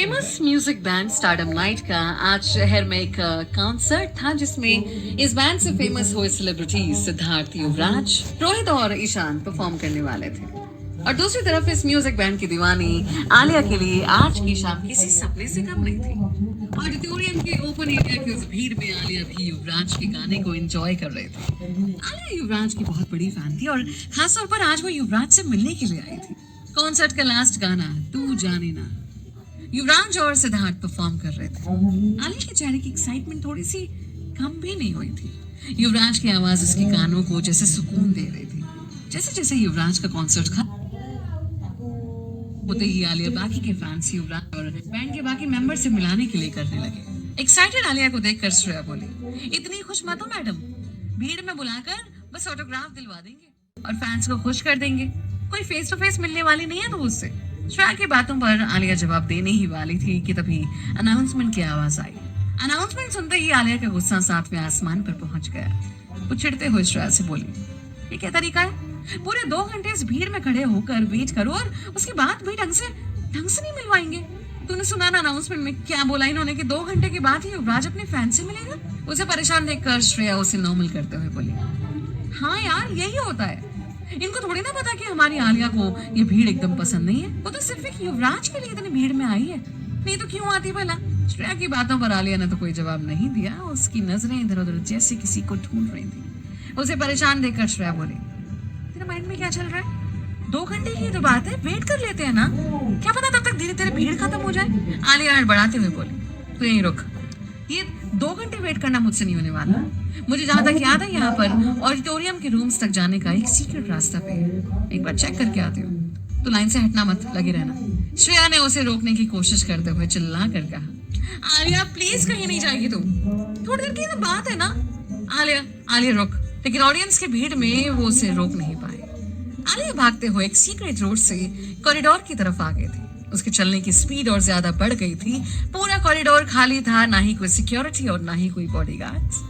Famous music band stardom night का आज शहर में एक कॉन्सर्ट था जिसमें इस बैंड से फेमस हुए सेलिब्रिटीज सिद्धार्थ, युवराज, रोहित और ईशान परफॉर्म करने वाले थे। और दूसरी तरफ इस म्यूजिक बैंड की दीवानी आलिया के लिए आज की शाम किसी सपने से कम नहीं थी। ऑडिटोरियम के ओपन एरिया की उस भीड़ में आलिया भी युवराज के गाने को एंजॉय कर रही थी। आलिया युवराज की बहुत बड़ी फैन थी और खासतौर पर आज वो युवराज से मिलने के लिए आई थी। कॉन्सर्ट का लास्ट गाना तू जाने ना युवराज और सिद्धार्थ परफॉर्म कर रहे थे। आलिया के चेहरे की एक्साइटमेंट थोड़ी सी कम भी नहीं हुई थी। युवराज की आवाज उसके कानों को जैसे सुकून दे रही थी। जैसे जैसे युवराज का कॉन्सर्ट होते ही आलिया बाकी के फैंस युवराज और बैंड के बाकी मेंबर से मिलाने के लिए करने लगे। एक्साइटेड आलिया को देखकर श्रेया बोली, इतनी खुश मत हो मैडम, भीड़ में बुलाकर बस ऑटोग्राफ दिलवा देंगे और फैंस को खुश कर देंगे। कोई फेस टू फेस मिलने वाली नहीं है तो उससे। श्रेया की बातों पर आलिया जवाब देने ही वाली थी कि तभी अनाउंसमेंट की आवाज आई। अनाउंसमेंट सुनते ही आलिया का गुस्सा 7वें आसमान पर पहुंच गया। वो चिढ़ते हुए श्रेया से बोली, ये क्या तरीका है? पूरे 2 घंटे इस भीड़ में खड़े होकर वेट करो और उसके बाद भी ढंग से नहीं मिलवाएंगे। तूने सुना ना अनाउंसमेंट में क्या बोला इन्होंने कि 2 घंटे के बाद ही युवराज अपने फैन से मिलेगा? उसे परेशान देखकर श्रेया उसे नॉर्मल करते हुए बोली, हाँ यार यही होता है, इनको थोड़ी ना पता कि हमारी आलिया को ये भीड़ एकदम पसंद नहीं है। वो तो सिर्फ एक युवराज के लिए इतनी भीड़ में आई है, नहीं तो क्यों आती भला? श्रेया की बातों पर आलिया ने तो कोई जवाब नहीं दिया। उसकी नजरें इधर उधर जैसे किसी को ढूंढ रही थी। उसे परेशान देखकर श्रेया बोली, तेरे माइंड में क्या चल रहा है? 2 घंटे की तो बात है, वेट कर लेते हैं ना, क्या पता तब तक धीरे धीरे भीड़ खत्म हो जाए। आलिया हड़बड़ाते हुए बोली, तू यहीं रुक, ये 2 घंटे वेट करना मुझसे नहीं होने वाला। मुझे जहां तक याद है यहाँ पर ऑडिटोरियम के रूम्स तक जाने का एक सीक्रेट रास्ता पे है, एक बार चेक करके आती हूँ। तो लाइन से हटना मत, लगे रहना। श्रेया ने उसे रोकने की कोशिश करते हुए चिल्ला कर कहा, आलिया प्लीज कहीं नहीं जाएगी तुम, थोड़ी देर की तो बात है ना। आलिया रुक, लेकिन ऑडियंस की भीड़ में वो उसे रोक नहीं पाए। आलिया भागते हुए एक सीक्रेट रोड से कॉरिडोर की तरफ आ गई थी। उसके चलने की स्पीड और ज्यादा बढ़ गई थी। पूरा कॉरिडोर खाली था, ना ही कोई सिक्योरिटी और ना ही कोई बॉडीगार्ड्स।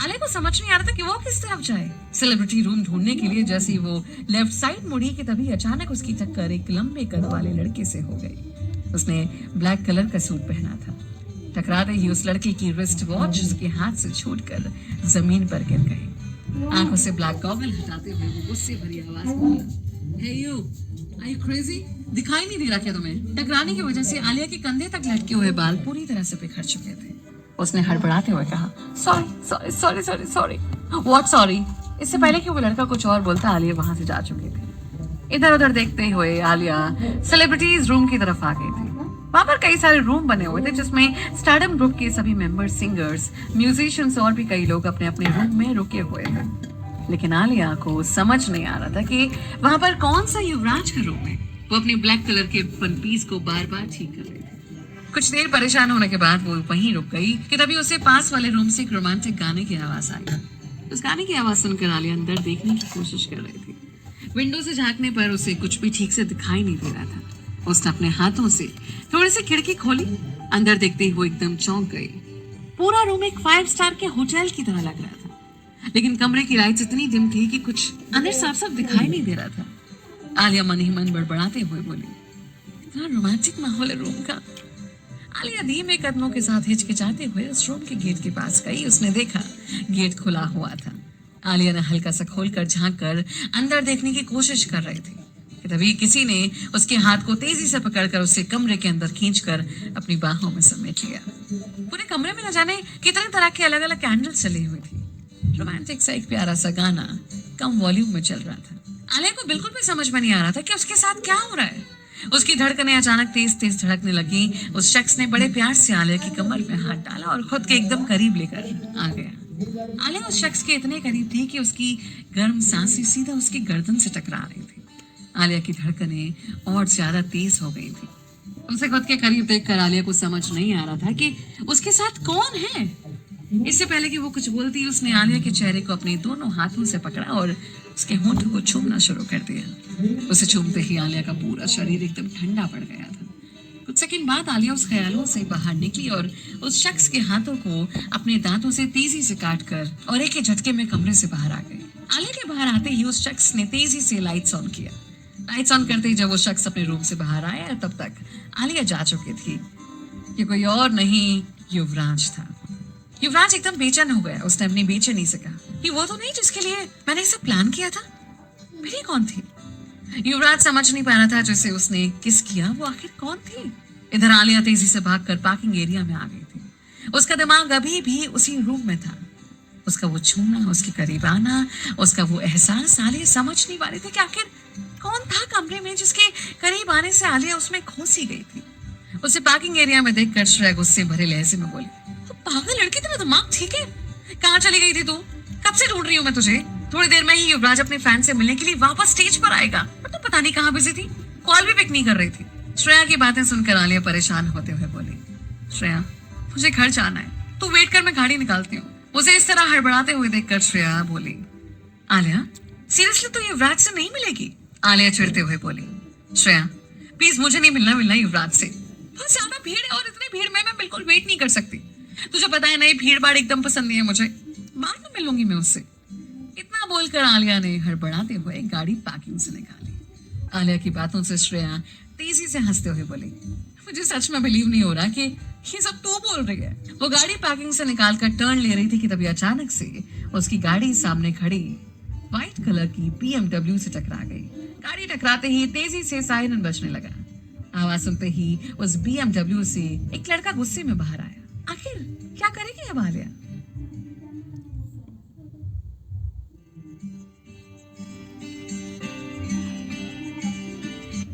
आलिया को समझ नहीं आ रहा था कि वो किस तरफ जाए। सेलिब्रिटी रूम ढूंढने के लिए जैसे वो लेफ्ट साइड मुड़ी कि तभी अचानक उसकी टक्कर एक लंबे कद वाले लड़के से हो गई। उसने ब्लैक कलर का सूट पहना था। टकराते ही उस लड़के की रिस्ट वॉच उसके हाथ से छूटकर जमीन पर गिर गई। आंखों से ब्लैक गॉगल हटाते हुए वो गुस्से भरी आवाज में बोला, हे यू, आर यू क्रेजी? दिखाई नहीं दे रहा क्या तुम्हें? टकराने की वजह से आलिया के कंधे तक लटके हुए बाल पूरी तरह से बिखर चुके थे। उसने हड़बड़ाते हुए कहा, सॉरी। What sorry? इससे पहले कि वो लड़का कुछ और बोलता आलिया वहां से जा चुकी थी। इधर उधर देखते हुए आलिया सेलिब्रिटीज रूम की तरफ आ गई थी। वहां पर कई सारे रूम बने हुए थे जिसमें स्टारडम ग्रुप के सभी मेंबर्स, सिंगर्स, म्यूजिशियंस और भी कई लोग अपने अपने रूम में रुके हुए थे। लेकिन आलिया को समझ नहीं आ रहा था कि वहां पर कौन सा युवराज का रूम है। वो अपने ब्लैक कलर के वन पीस को बार बार ठीक कर रही थी। कुछ देर परेशान होने के बाद वो वहीं रुक गई कि तभी उसे पास वाले रूम से एक रोमांटिक गाने की आवाज आई। उस गाने की आवाज सुनकर आलिया अंदर देखने की कोशिश कर रही थी। विंडो से झांकने पर उसे कुछ भी ठीक से दिखाई नहीं दे रहा था। उसने अपने हाथों से थोड़ी सी खिड़की खोली। अंदर देखते ही वो एकदम चौंक गई। पूरा रूम एक 5 स्टार के होटल की तरह लग रहा था, लेकिन कमरे की लाइट्स इतनी डिम थी कि कुछ अंदर साफ साफ दिखाई नहीं दे रहा था। आलिया मन ही मन बड़बड़ाते हुए बोली, इतना रोमांटिक माहौल है रूम का। आलिया धीमे कदमों के साथ हिचकिचाते हुए उस रूम के गेट के पास गई। उसने देखा गेट खुला हुआ था। आलिया ने हल्का सा खोलकर झांककर अंदर देखने की कोशिश कर रही थी कि तभी किसी ने उसके हाथ को तेजी से पकड़कर उसे कमरे के अंदर खींचकर अपनी बाहों में समेट लिया। पूरे कमरे में न जाने कितने तरह के अलग अलग कैंडल्स चली हुई थी। रोमांटिक सा एक प्यारा सा गाना कम वॉल्यूम में चल रहा था। आलिया को बिल्कुल भी समझ में नहीं आ रहा था कि उसके साथ क्या हो रहा है। उसकी धड़कनें अचानक तेज तेज धड़कने लगी। उस शख्स ने बड़े प्यार से आलिया की कमर में हाथ डाला और खुद के एकदम करीब लेकर आ गया। आलिया उस शख्स के इतने करीब थी कि उसकी गर्म सांसें सीधा उसकी गर्दन से टकरा रही थी। आलिया की धड़कनें और ज्यादा तेज हो गई थी। उसे खुद के करीब देखकर आलिया को समझ नहीं आ रहा था कि उसके साथ कौन है। इससे पहले कि वो कुछ बोलती, उसने आलिया के चेहरे को अपने दोनों हाथों से पकड़ा और उसके होंठों को चूमना शुरू कर दिया। उसे चूमते ही आलिया का पूरा शरीर एकदम ठंडा पड़ गया था। कुछ सेकंड बाद आलिया उस ख्यालों से बाहर निकली और उस शख्स के हाथों को अपने दांतों से तेजी से काटकर और एक ही झटके में कमरे से बाहर आ गई। आलिया के बाहर आते ही उस शख्स ने तेजी से लाइट्स ऑन किया। लाइट्स ऑन करते ही जब वो शख्स अपने रूम से बाहर आया तब तक आलिया जा चुकी थी। ये कोई और नहीं, युवराज था। युवराज एकदम बेचैन हो गया। उसने अपनी बेचैनी से कहा, ये वो तो नहीं जिसके लिए मैंने सब प्लान किया था? फिर ये कौन थी? युवराज समझ नहीं पा रहा था जिसे उसने किस किया वो आखिर कौन थी। इधर आलिया तेजी से भागकर पार्किंग एरिया में आ गई थी। उसका दिमाग अभी भी उसी रूम में था। उसका वो छूना, उसके करीब आना, उसका वो एहसास आलिया समझ नहीं पा रही थी कि आखिर कौन था कमरे में जिसके करीब आने से आलिया उसमें खो सी गई थी। उसे पार्किंग एरिया में देखकर श्रेया गुस्से भरे लहजे में बोली, तो पागल लड़की, तेरा दिमाग ठीक है? कहाँ चली गई थी तू? कब से ढूंढ रही हूँ मैं तुझे। थोड़ी देर में ही युवराज अपने फैन से मिलने के लिए वापस स्टेज पर आएगा, पर तू पता नहीं कहाँ बिजी थी, कॉल भी पिक नहीं कर रही थी। श्रेया की बातें सुनकर आलिया परेशान होते हुए बोली, श्रेया मुझे घर जाना है, तू वेट कर, मैं गाड़ी निकालती हूँ। उसे इस तरह हड़बड़ाते हुए देखकर श्रेया बोली, आलिया सीरियसली तू युवराज से नहीं मिलेगी? आलिया चिढ़ते हुए बोली, श्रेया प्लीज मुझे नहीं मिलना युवराज से, बहुत ज्यादा भीड़ है और इतनी भीड़ में मैं बिल्कुल वेट नहीं कर सकती। तुझे पता है ना, ये भीड़ भाड़ एकदम पसंद नहीं है मुझे, बाद में मिलूंगी मैं उससे। इतना बोलकर आलिया ने हड़बड़ाते हुए गाड़ी पार्किंग से निकाली। आलिया की बातों से श्रेया तेजी से हंसते हुए बोली, मुझे सच में बिलीव नहीं हो रहा कि ये सब तू बोल रही है। वो गाड़ी पार्किंग से निकालकर टर्न ले रही थी कि तभी अचानक से उसकी गाड़ी सामने खड़ी व्हाइट कलर की BMW से टकरा गई। गाड़ी टकराते ही तेजी से सायरन बजने लगा। आवाज सुनते ही उस BMW से एक लड़का गुस्से में बाहर आया। आखिर क्या करेगी अब आलिया?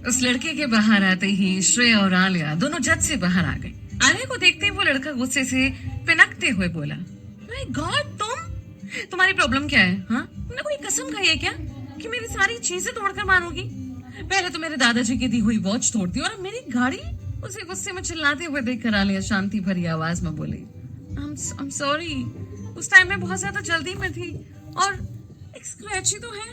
उस लड़के के बाहर आते ही श्रेया और आलिया दोनों झट से बाहर आ गए। आलिया को देखते ही वो लड़का गुस्से से पिनकते हुए बोला, माय गॉड, तुम्हारी प्रॉब्लम क्या है? हाँ, तुमने कोई कसम खाई है क्या कि मेरी सारी चीजें तोड़कर मारोगी? पहले तो मेरे दादाजी की दी हुई वॉच तोड़ दी और अब मेरी गाड़ी। उसे गुस्से में चिल्लाते हुए देखकर आलिया शांति भरी आवाज में बोली, I'm sorry, उस टाइम में बहुत ज्यादा जल्दी में थी और एक स्क्रैच ही तो है,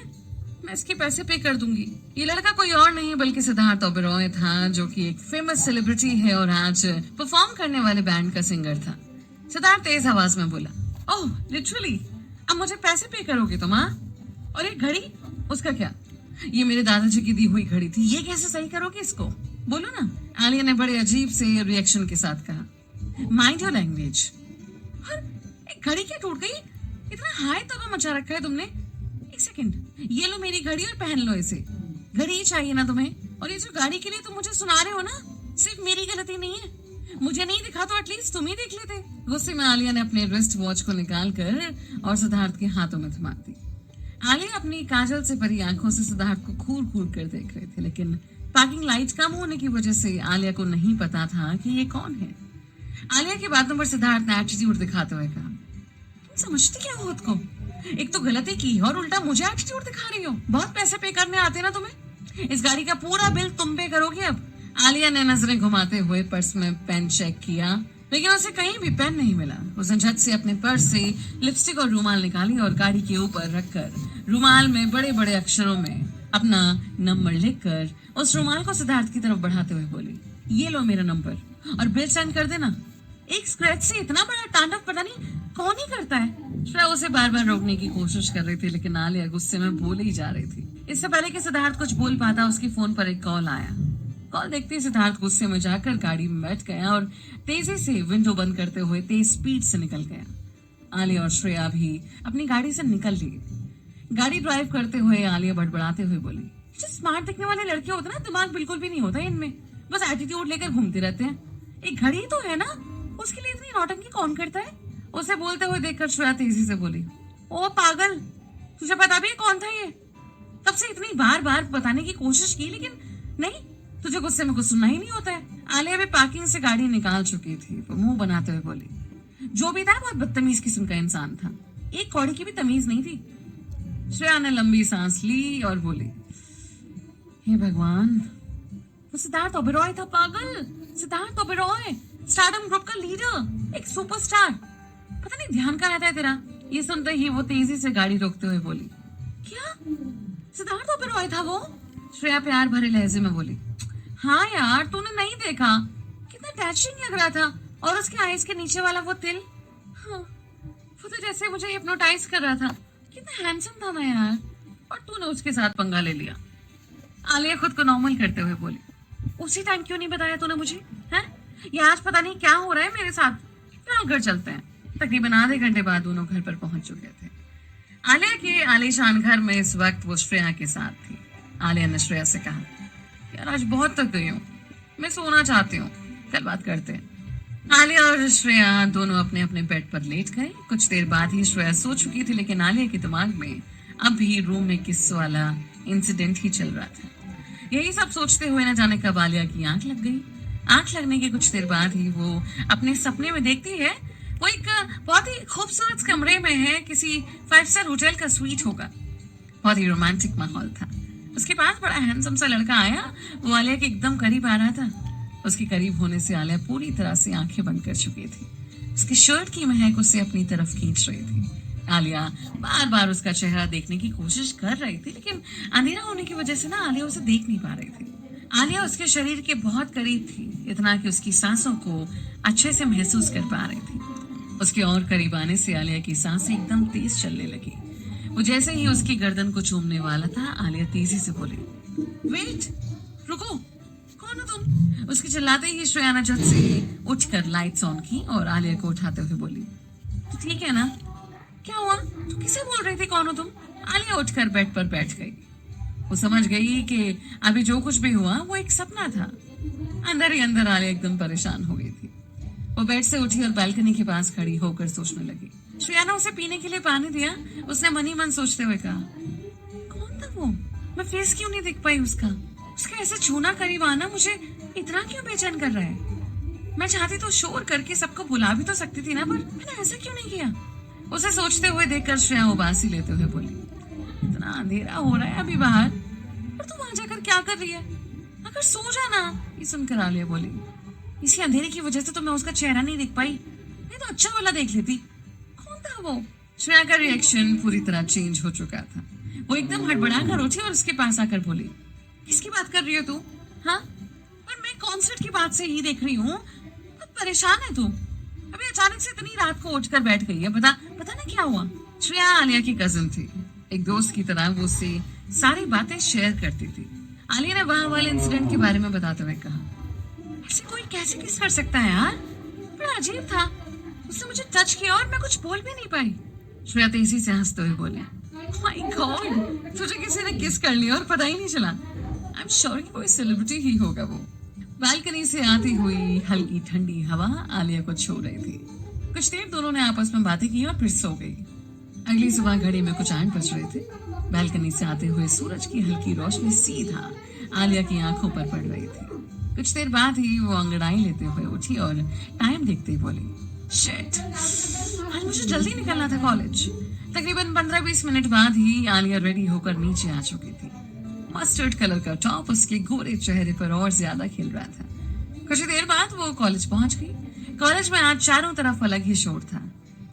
मैं इसके पैसे पे कर दूंगी। ये लड़का कोई और नहीं बल्कि सिद्धार्थ ओबेरॉय था, जो कि एक फेमस सेलिब्रिटी है और आज परफॉर्म करने वाले बैंड का सिंगर था। सिद्धार्थ तेज आवाज में बोला, ओह लिटरली, अब मुझे पैसे पे करोगे तुम? हाँ, और एक घड़ी, उसका क्या? ये मेरे दादाजी की दी हुई घड़ी थी, ये कैसे सही करोगे इसको? बोलो ना। आलिया ने बड़े अजीब से रिएक्शन के साथ कहा, माइंड योर लैंग्वेज। और एक घड़ी क्या टूट गई? इतना हाई तबाह मचा रखा है तुमने। एक सेकंड, ये लो मेरी घड़ी और पहन लो इसे। घड़ी ही चाहिए ना तुम्हें? और ये जो गाड़ी के लिए तुम मुझे सुना रहे हो ना, सिर्फ मेरी गलती नहीं है। मुझे नहीं दिखा तो एटलीस्ट तुम ही देख लेते। गुस्से में आलिया ने अपने रिस्ट वॉच को निकाल कर और सिद्धार्थ के हाथों में थमा दी। आलिया अपनी काजल से भरी आंखों से सिद्धार्थ को घूर घूर कर देख रहे थे, लेकिन पार्किंग लाइट कम होने की वजह से आलिया को नहीं पता था कि ये कौन है। आलिया की बातों पर सिद्धार्थ ने एटीट्यूड दिखाते हुए कहा, तुम समझती क्या हो खुद को? एक तो गलती की और उल्टा मुझे एटीट्यूड दिखा रही हो। बहुत पैसे पे करने आते ना तुम्हें? इस गाड़ी का पूरा बिल तुम पे करोगे अब। आलिया ने नजरें घुमाते हुए पर्स में पेन चेक किया, लेकिन उसे कहीं भी पेन नहीं मिला। उसने झट से अपने पर्स से लिपस्टिक और रुमाल निकाली और गाड़ी के ऊपर रखकर रुमाल में बड़े बड़े अक्षरों में अपना नंबर लिखकर उस रुमाल को सिद्धार्थ की तरफ बढ़ाते हुए बोली, ये लो मेरा नंबर और बिल सेंड कर देना। एक स्क्रैच से इतना बड़ा तांडव पता नहीं कौन ही करता है। श्रेया उसे बार बार रोकने की कोशिश कर रही थी, लेकिन आलिया गुस्से में बोले ही जा रही थी। इससे पहले कि सिद्धार्थ कुछ बोल पाता, उसकी फोन पर एक कॉल आया। कॉल देखते ही सिद्धार्थ गुस्से में जाकर गाड़ी में बैठ गया और तेजी से विंडो बंद करते हुए तेज स्पीड से निकल गया। आलिया और श्रेया भी अपनी गाड़ी से निकल ली। गाड़ी ड्राइव करते हुए आलिया बड़बड़ाते हुए बोली, जो स्मार्ट दिखने वाले लड़के होते हैं ना, दिमाग बिल्कुल भी नहीं होता इनमें, बस एटीट्यूड लेकर घूमते रहते हैं। एक घड़ी तो है ना, उसके लिए इतनी नौटंकी कौन करता है? उसे बोलते हुए देखकर श्रेया तेजी से बोली, ओ पागल, तुझे पता भी है कौन था ये? तब से इतनी बार बार बताने की कोशिश की, लेकिन नहीं, तुझे गुस्से में कुछ सुनना ही नहीं होता है। आलिया भी पार्किंग से गाड़ी निकाल चुकी थी। वो मुंह बनाते हुए बोली, जो भी था बहुत बदतमीज किस्म का इंसान था, एक कौड़ी की भी तमीज नहीं थी। श्रेया ने लंबी सांस ली और बोली, हे भगवान, वो सिद्धार्थ ओबेरॉय था पागल। सिद्धार्थ ओबेरॉय, स्टारडम ग्रुप का लीडर, एक सुपरस्टार। पता नहीं ध्यान कहाँ रहता है तेरा। ये सुनते ही वो तेजी से गाड़ी रोकते हुए बोली, क्या सिद्धार्थ ओबेरॉय था वो? श्रेया प्यार भरे लहजे में बोली, हाँ यार, तूने नहीं देखा? कितना टचिंग लग रहा था, और उसके आईज के नीचे वाला वो तिल, हाँ, वो तो जैसे मुझे हिप्नोटाइज कर रहा था। कितना हैंडसम था ना यार, और तूने उसके साथ पंगा ले लिया। आलिया खुद को नॉर्मल करते हुए बोली, उसी टाइम क्यों नहीं बताया तूने मुझे? हैं? ये आज पता नहीं क्या हो रहा है मेरे साथ, फिलहाल घर चलते हैं। तकरीबन आधे घंटे बाद दोनों घर पर पहुंच चुके थे। आलिया के आलीशान घर में इस वक्त वो श्रेया के साथ थी। आलिया ने श्रेया से कहा, यार आज बहुत थक गई हूँ, मैं सोना चाहती हूँ, कल बात करते हैं। आलिया और श्रेया दोनों अपने अपने बेड पर लेट गए। कुछ देर बाद ही श्रेया सो चुकी थी, लेकिन आलिया के दिमाग में अब भी रूम में किस वाला इंसिडेंट ही चल रहा था। यही सब सोचते हुए न जाने कब आलिया की आंख लग गई। आंख लगने के कुछ देर बाद ही वो अपने सपने में देखती है वो एक बहुत ही खूबसूरत कमरे में है, किसी 5 स्टार होटल का स्वीट होगा। बहुत ही रोमांटिक माहौल था। उसके पास बड़ा हैंडसम सा लड़का आया, वो आलिया के एकदम करीब आ रहा था। उसके करीब होने से आलिया पूरी तरह से आंखें बंद कर चुकी थी। उसकी शर्ट की महक उसे अपनी तरफ खींच रही थी। आलिया बार बार उसका चेहरा देखने की कोशिश कर रही थी, लेकिन अंधेरा होने की वजह से ना आलिया उसे देख नहीं पा रही थी। आलिया उसके शरीर के बहुत करीब थी, इतना कि उसकी सांसों को अच्छे से महसूस कर पा रही थी। उसके और करीब आने से आलिया की सांसें एकदम तेज चलने लगी। वो जैसे ही उसकी गर्दन को चूमने वाला था, आलिया तेजी से बोली, वेट, रुको, कौन हो तुम? उसके चिल्लाते ही श्रेया ने झट से उठकर लाइट्स ऑन की और आलिया को उठाते हुए बोली, तो ठीक है ना, क्या हुआ? तू किसे बोल रही थी, कौन हो तुम? आलिया उठकर बेड पर बैठ गई। वो समझ गई कि अभी जो कुछ भी हुआ वो एक सपना था। अंदर ही अंदर आलिया एकदम परेशान हो गई थी। वो बेड से उठी और बालकनी के पास खड़ी होकर सोचने लगी। श्रेया ने उसे पीने के लिए पानी दिया। उसने मन ही मन सोचते हुए कहा, कौन था वो? मैं फेस क्यों नहीं देख पाई उसका? उसका ऐसे छूना करीब आना मुझे इतना क्यों बेचैन कर रहा है? मैं चाहती तो शोर करके सबको बुला भी तो सकती थी ना, पर मैंने ऐसा क्यों नहीं किया? उसे सोचते हुए देखकर श्रेया उबासी लेते हुए बोली, इतना अंधेरा हो रहा है अभी बाहर, और तू वहां जाकर क्या कर रही है? अगर सो जाना। ये सुनकर आलिया बोली, इसी अंधेरे की वजह से तो मैं उसका चेहरा नहीं देख पाई, नहीं तो अच्छा वाला देख लेती। कौन था वो? श्रेया का रिएक्शन पूरी तरह चेंज हो चुका था। वो एकदम हड़बड़ा कर उठी और उसके पास आकर बोली, किसकी बात कर रही हो तू? हाँ, पर मैं कॉन्सर्ट की बात से ही देख रही हूँ। बहुत परेशान है तू? अभी अचानक से इतनी रात को उठकर बैठ गई है, पता ना क्या हुआ? श्रेया आलिया की कजिन थी। एक दोस्त की तरह वो उससे सारी बातें शेयर करती थी। आलिया ने वहां वाले इंसिडेंट के बारे में बताते हुए कहा, ऐसे कोई कैसे किस कर सकता है यार? बड़ा अजीब था। उसने मुझे टच किया और मैं कुछ बोल भी नहीं पाई। श्रेया तेजी से हंसते हुए बोले, माय गॉड, तुझे किसी ने किस कर लिया और पता ही नहीं चला। आई एम श्योर कि कोई सेलिब्रिटी ही होगा वो। बालकनी से आती हुई हल्की ठंडी हवा आलिया को छू रही थी। कुछ देर दोनों ने आपस में बातें की और फिर सो गई। अगली सुबह घड़ी में कुछ 8 बज रहे थे। बालकनी से आते हुए सूरज की हल्की रोशनी सीधा आलिया की आंखों पर पड़ रही थी। कुछ देर बाद ही वो अंगड़ाई लेते हुए उठी और टाइम देखते ही बोली, शिट, आज मुझे जल्दी निकलना था कॉलेज। तकरीबन 15-20 मिनट बाद ही आलिया रेडी होकर नीचे आ चुकी थी। मस्टर्ड कलर का टॉप उसके गोरे चेहरे पर और ज्यादा खिल रहा था। कुछ देर बाद वो कॉलेज पहुंच गई। कॉलेज में आज चारों तरफ अलग ही शोर था।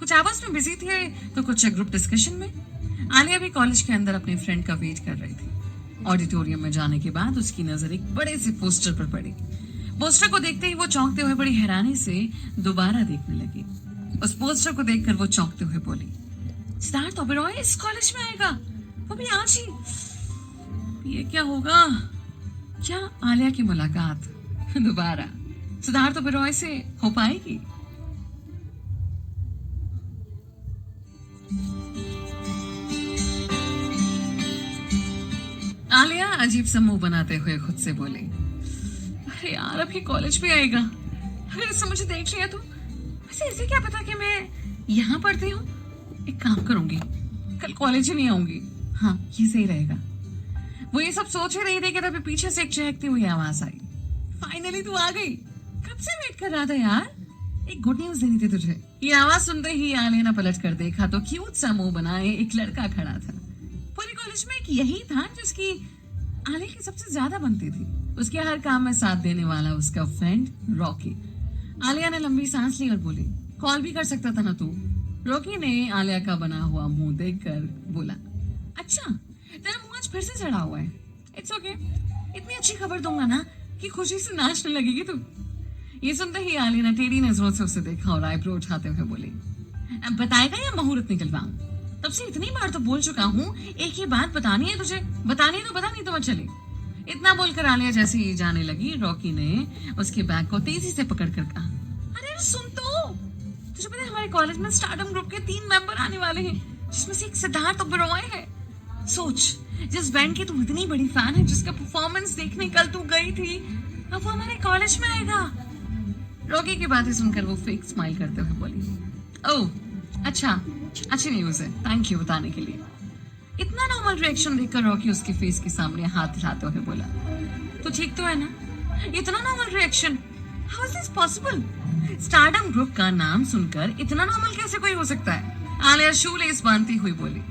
कुछ आपस में बिजी थे तो कुछ ग्रुप डिस्कशन में। आलिया भी कॉलेज के अंदर अपने फ्रेंड का वेट कर रही थी। ऑडिटोरियम में जाने के बाद उसकी नजर एक बड़े से पोस्टर पर पड़ी। पोस्टर को देखते ही वो चौंकते हुए बड़ी हैरानी से दोबारा देखने लगी। उस पोस्टर को देखकर वो चौंकते हुए बोली, सिद्धार्थ ओबेरॉय इस कॉलेज में आएगा, वो भी आज ही। ये क्या होगा? क्या आलिया की मुलाकात दोबारा सिद्धार्थ ओबेरॉय से हो पाएगी? आलिया अजीब सा मुंह बनाते हुए खुद से बोली, अरे यार अभी कॉलेज भी आएगा, अगर इससे मुझे देख लिया तो? वैसे इसे क्या पता कि मैं यहाँ पढ़ती हूँ? एक काम करूंगी, कल कॉलेज ही नहीं आऊंगी। हाँ, ये सही रहेगा। वो ये सब सोच ही रही थी कि तभी पीछे से एक चहकती हुई आवाज आई, फाइनली तू आ गई, कब से वेट कर रहा था यार, एक गुड न्यूज देनी थी तुझे। ये आवाज सुनते ही आलिया ने पलट कर देखा तो क्यूट सा मुंह बनाए एक लड़का खड़ा था। पूरे कॉलेज में एक यही था जिसकी आलिया की सबसे ज्यादा बनती थी। उसके हर काम में साथ देने वाला उसका फ्रेंड रॉकी। आलिया ने लंबी सांस ली और बोली, कॉल भी कर सकता था ना तू? रॉकी ने आलिया का बना हुआ मुंह देखकर बोला, अच्छा तेरा मुंह आज फिर से चढ़ा हुआ है। इट्स ओके, इतनी अच्छी खबर दूंगा ना कि खुशी से नाचने लगेगी तू। ये सुनते ही आलिया ने टेढ़ी नजरों से उसे देखा और आईब्रो उठाते हुए बोली, अब बताएगा या मुहूर्त निकलवाऊं? तब से इतनी बार तो बोल चुका हूँ, एक ही बात बतानी है तुझे, बतानी है तो बता, नहीं तो मत चले। इतना बोलकर आलिया जैसे ही जाने लगी, रॉकी ने उसके बैग को तेजी से पकड़कर कहा, अरे सुन तो, तुझे पता है हमारे कॉलेज में स्टारडम ग्रुप के 3 मेंबर आने वाले हैं, जिसमें से एक सिद्धार्थ ओबेरॉय है। सोच, जिस बैंड की तू इतनी बड़ी फैन है, जिसका परफॉर्मेंस देखने कल तू गई थी, अब वो हमारे कॉलेज में आएगा। रॉकी की बातें सुनकर वो फेक स्माइल करते हुए बोली, ओह अच्छा, अच्छी न्यूज है, थैंक यू बताने के लिए। इतना नॉर्मल रिएक्शन देखकर रॉकी उसके फेस के सामने हाथ हिलाते हुए बोला, तो ठीक तो है ना? इतना normal reaction, how is this possible? Stardom group का नाम सुनकर इतना नॉर्मल कैसे कोई हो सकता है? आलिया शू लेस बांधती हुई बोली,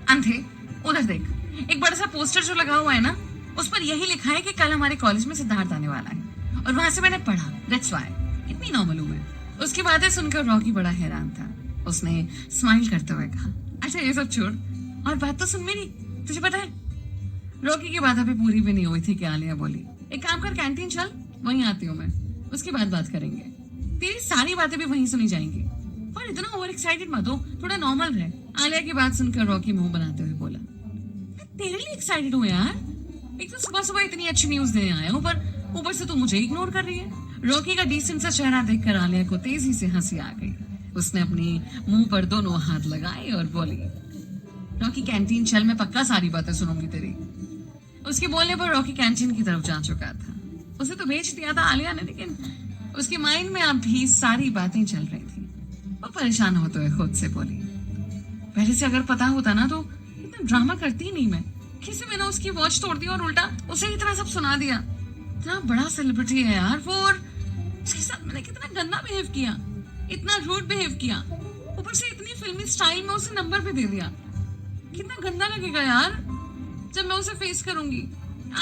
अंधे उधर देख, एक बड़ा सा पोस्टर जो लगा हुआ है ना, उस पर यही लिखा है कि कल हमारे कॉलेज में सिद्धार्थ आने वाला है, और वहां से मैंने पढ़ा, दैट्स व्हाई इतनी नॉर्मल हूं मैं। उसकी बातें सुनकर रॉकी बड़ा हैरान था। उसने स्माइल करते हुए कहा, अच्छा ये सब छोड़, और बात तो सुन मेरी, तुझे पता है। रॉकी की बात अभी पूरी भी नहीं हुई थी कि आलिया बोली, एक काम कर, कैंटीन चल, वहीं आती हूँ मैं, उसके बाद बात करेंगे, तेरी सारी बातें भी वहीं सुनी जाएंगी, पर इतना ओवर एक्साइटेड मत हो, थोड़ा नॉर्मल रहे। आलिया की बात सुनकर रॉकी मुंह बनाते हुए बोला, मैं तेरे लिए एक्साइटेड हूँ यार, एक तो सुबह सुबह इतनी अच्छी न्यूज देने आया हूँ, पर ऊपर से तू मुझे इग्नोर कर रही है। रॉकी का डिसेंट सा चेहरा देखकर आलिया को तेजी से हंसी आ गई। उसने अपनी मुंह पर दोनों हाथ लगाए और बोली, रॉकी कैंटीन चल, मैं पक्का सारी बातें सुनूंगी तेरी। उसके बोलने पर रॉकी कैंटीन की तरफ जा चुका था। उसे तो भेज दिया था आलिया ने, लेकिन उसके माइंड में अब भी सारी बातें चल रही थी। वो परेशान होते हुए खुद से बोली, पहले से अगर पता होता ना तो इतना ड्रामा करती ही नहीं मैं। किसी मैंने उसकी वॉच तोड़ दी और उल्टा उसे ही तरह सब सुना दिया। इतना बड़ा सेलिब्रिटी है यार वो, और उसके साथ मैंने कितना गंदा बिहेव किया, इतना रूड बिहेव किया, ऊपर से इतनी फिल्मी स्टाइल में उसे नंबर भी दे दिया। कितना गंदा लगेगा यार जब मैं उसे फेस करूंगी।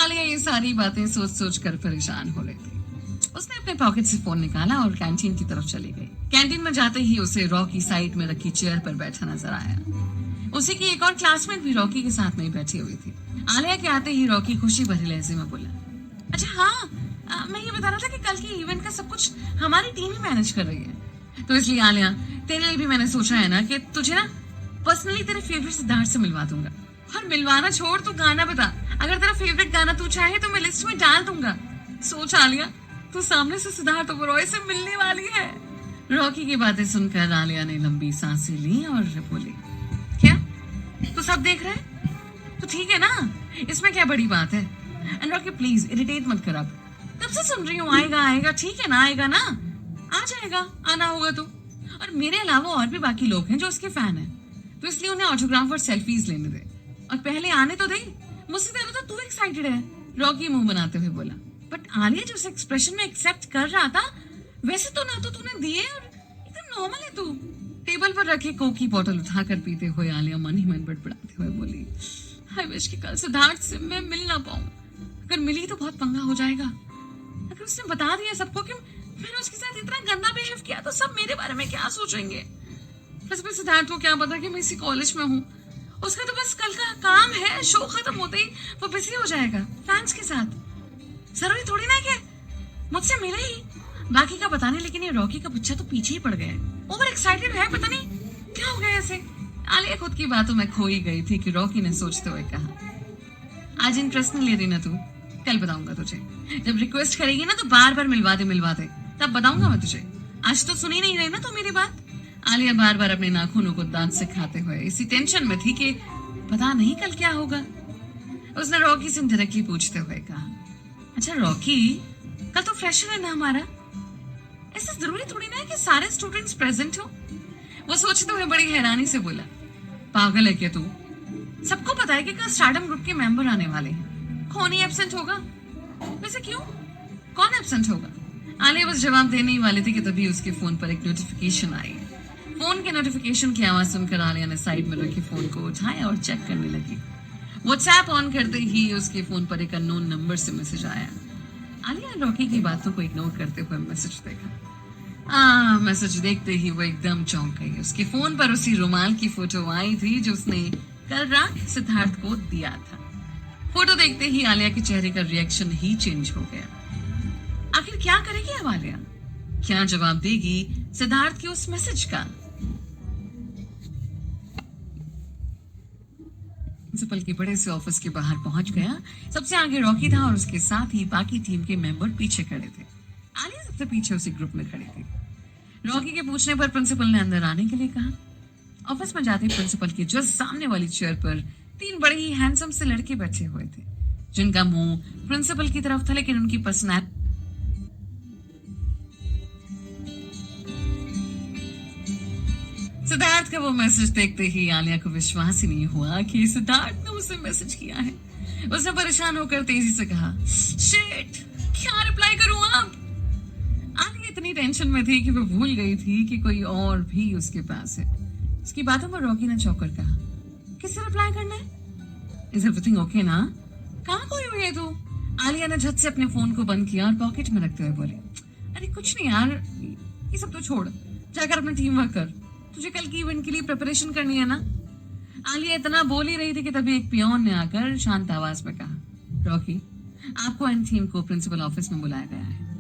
आलिया ये सारी बातें सोच सोच कर परेशान हो रही थी। उसने अपने पॉकेट से फोन निकाला और कैंटीन की तरफ चली गई। कैंटीन में जाते ही उसे रॉकी साइड में रखी चेयर पर बैठा नजर आया। उसी की एक और क्लासमेट भी रॉकी के साथ में ही बैठी हुई थी। आलिया के आते ही रॉकी खुशी भरे लहजे में बोला, अच्छा हाँ, मैं ये बता रहा था कि कल के इवेंट का सब कुछ हमारी टीम ही मैनेज कर रही है, तो इसलिए आलिया तेरे लिए भी मैंने सोचा है ना कि तुझे ना पर्सनली तेरे फेवरेट सिद्धार्थ से मिलवा दूंगा। और मिलवाना छोड़, तू गाना बता, अगर तेरा फेवरेट गाना तू चाहे तो मैं लिस्ट में डाल दूंगा। सोच आलिया, तू सामने से सिद्धार्थ ओबेरॉय से मिलने वाली है। रॉकी की बातें सुनकर आलिया ने लंबी सांसें ली और बोली, क्या तू सब देख रहा है? तो ठीक है ना, इसमें क्या बड़ी बात है? एंड रॉकी प्लीज इरिटेट मत कर, अब कब से सुन रही हूँ, आएगा आएगा, ठीक है ना, आएगा ना, आ जाएगा, आना होगा तो। और मेरे अलावा और भी बाकी लोग हैं जो उसके फैन हैं, तो इसलिए उन्हें ऑटोग्राफ और सेल्फीज लेने दे, और पहले आने तो दे। मुझसे ज्यादा तो तू एक्साइटेड है, रॉकी मुंह बनाते हुए बोला। बट आलिया जो उस एक्सप्रेशन में एक्सेप्ट कर रहा था, वैसे तो ना तो तूने दिए, और एकदम नॉर्मल है तू। टेबल पर रखे कोक की बोतल उठाकर पीते हुए आलिया मन ही मन बड़बड़ाते हुए बोली, आई विश कि कल सिद्धार्थ से मैं मिल ना पाऊं। अगर मिली तो बहुत पंगा हो जाएगा। अगर उसने बता दिया सबको कि मैंने उसके साथ इतना गंदा बिहेव किया, तो सब मेरे बारे में क्या सोचेंगे? बस मैं सिद्धार्थ को क्या पता कि मैं इसी कॉलेज में हूँ। उसका तो बस कल का काम है, शो खत्म होते ही वो बिजी हो जाएगा फैंस के साथ। जरूरी थोड़ी ना कि मुझसे मिले ही, बाकी का पता नहीं, लेकिन ये रॉकी का बच्चा तो पीछे ही पड़ गया है। ओवर एक्साइटेड है, पता नहीं क्या हो गया ऐसे। आलिया खुद की बातों में खो ही गई थी कि रॉकी ने सोचते हुए कहा, आज इंटरेस्ट नहीं ले रही ना तू, कल बताऊंगा तुझे। जब रिक्वेस्ट करेगी ना तो बार बार मिलवा दे, तब बताऊंगा मैं तुझे। आज तो सुनी नहीं रही ना तू मेरी बात। आलिया बार बार अपने नाखूनों को दांत से खाते हुए इसी टेंशन में थी कि पता नहीं कल क्या होगा। उसने रॉकी से डायरेक्टली पूछते हुए कहा, अच्छा रॉकी, कल तो फ्रेशर है ना हमारा, ऐसा जरूरी थोड़ी ना है कि सारे स्टूडेंट्स प्रेजेंट हो। वो सोचते हुए बड़ी हैरानी से बोला, पागल है क्या तू? सबको पता है कि कल स्टारडम ग्रुप के मेंबर आने वाले हैं, कौन ही एब्सेंट होगा? वैसे क्यों, कौन एब्सेंट होगा? आलिया बस जवाब देने ही वाली थी कि तभी उसके फोन पर एक नोटिफिकेशन आई। फोन के नोटिफिकेशन की आवाज सुनकर आलिया ने साइड में रखे फोन को उठाया और चेक करने लगी। व्हाट्सएप ऑन करते ही उसके फोन पर एक अननोन नंबर से मैसेज आया। आलिया रॉकी की बातों को इग्नोर करते हुए मैसेज देखा। मैसेज देखते ही वो एकदम चौंक गई। उसके फोन पर उसी रुमाल की फोटो आई थी जो उसने कल रात सिद्धार्थ को दिया था। फोटो देखते ही आलिया के चेहरे का रिएक्शन ही चेंज हो गया। आखिर क्या करेगी अब आलिया? क्या जवाब देगी सिद्धार्थ के उस मैसेज का? प्रिंसिपल के बड़े से ऑफिस के बाहर पहुंच गया। सबसे आगे रॉकी था और उसके साथ ही बाकी टीम के मेंबर पीछे खड़े थे। आलिया सबसे पीछे उसी ग्रुप में खड़ी थी। रॉकी के पूछने पर प्रिंसिपल ने अंदर आने के लिए कहा। ऑफिस में जाते प्रिंसिपल के जस्ट सामने वाली चेयर पर 3 बड़े ही हैंडसम से लड़के बैठे हुए थे, जिनका मुंह प्रिंसिपल की तरफ था, लेकिन उनकी पर्सनैलिटी सिद्धार्थ का वो मैसेज देखते ही आलिया को विश्वास ही नहीं हुआ कि सिद्धार्थ ने उसे मैसेज किया है। उसने परेशान होकर तेजी से कहा, शिट, क्या रिप्लाई करूं अब? आलिया इतनी टेंशन में थी कि वो भूल गई थी कि कोई और भी उसके पास है। उसकी बातों पर रॉकी ने चौंक कर कहा, किससे रिप्लाई करना है? इज एवरीथिंग ओके ना? कहाँ खोई हुई है तू? आलिया ने झट से अपने फोन को बंद किया और पॉकेट में रखते हुए बोली, अरे कुछ नहीं यार, ये सब तो छोड़, जाकर अपना टीम वर्क कर, तुझे कल की इवेंट के लिए प्रिपरेशन करनी है ना? आलिया इतना बोल ही रही थी कि तभी एक पियोन ने आकर शांत आवाज में कहा, रॉकी, आपको एंड टीम को प्रिंसिपल ऑफिस में बुलाया गया है।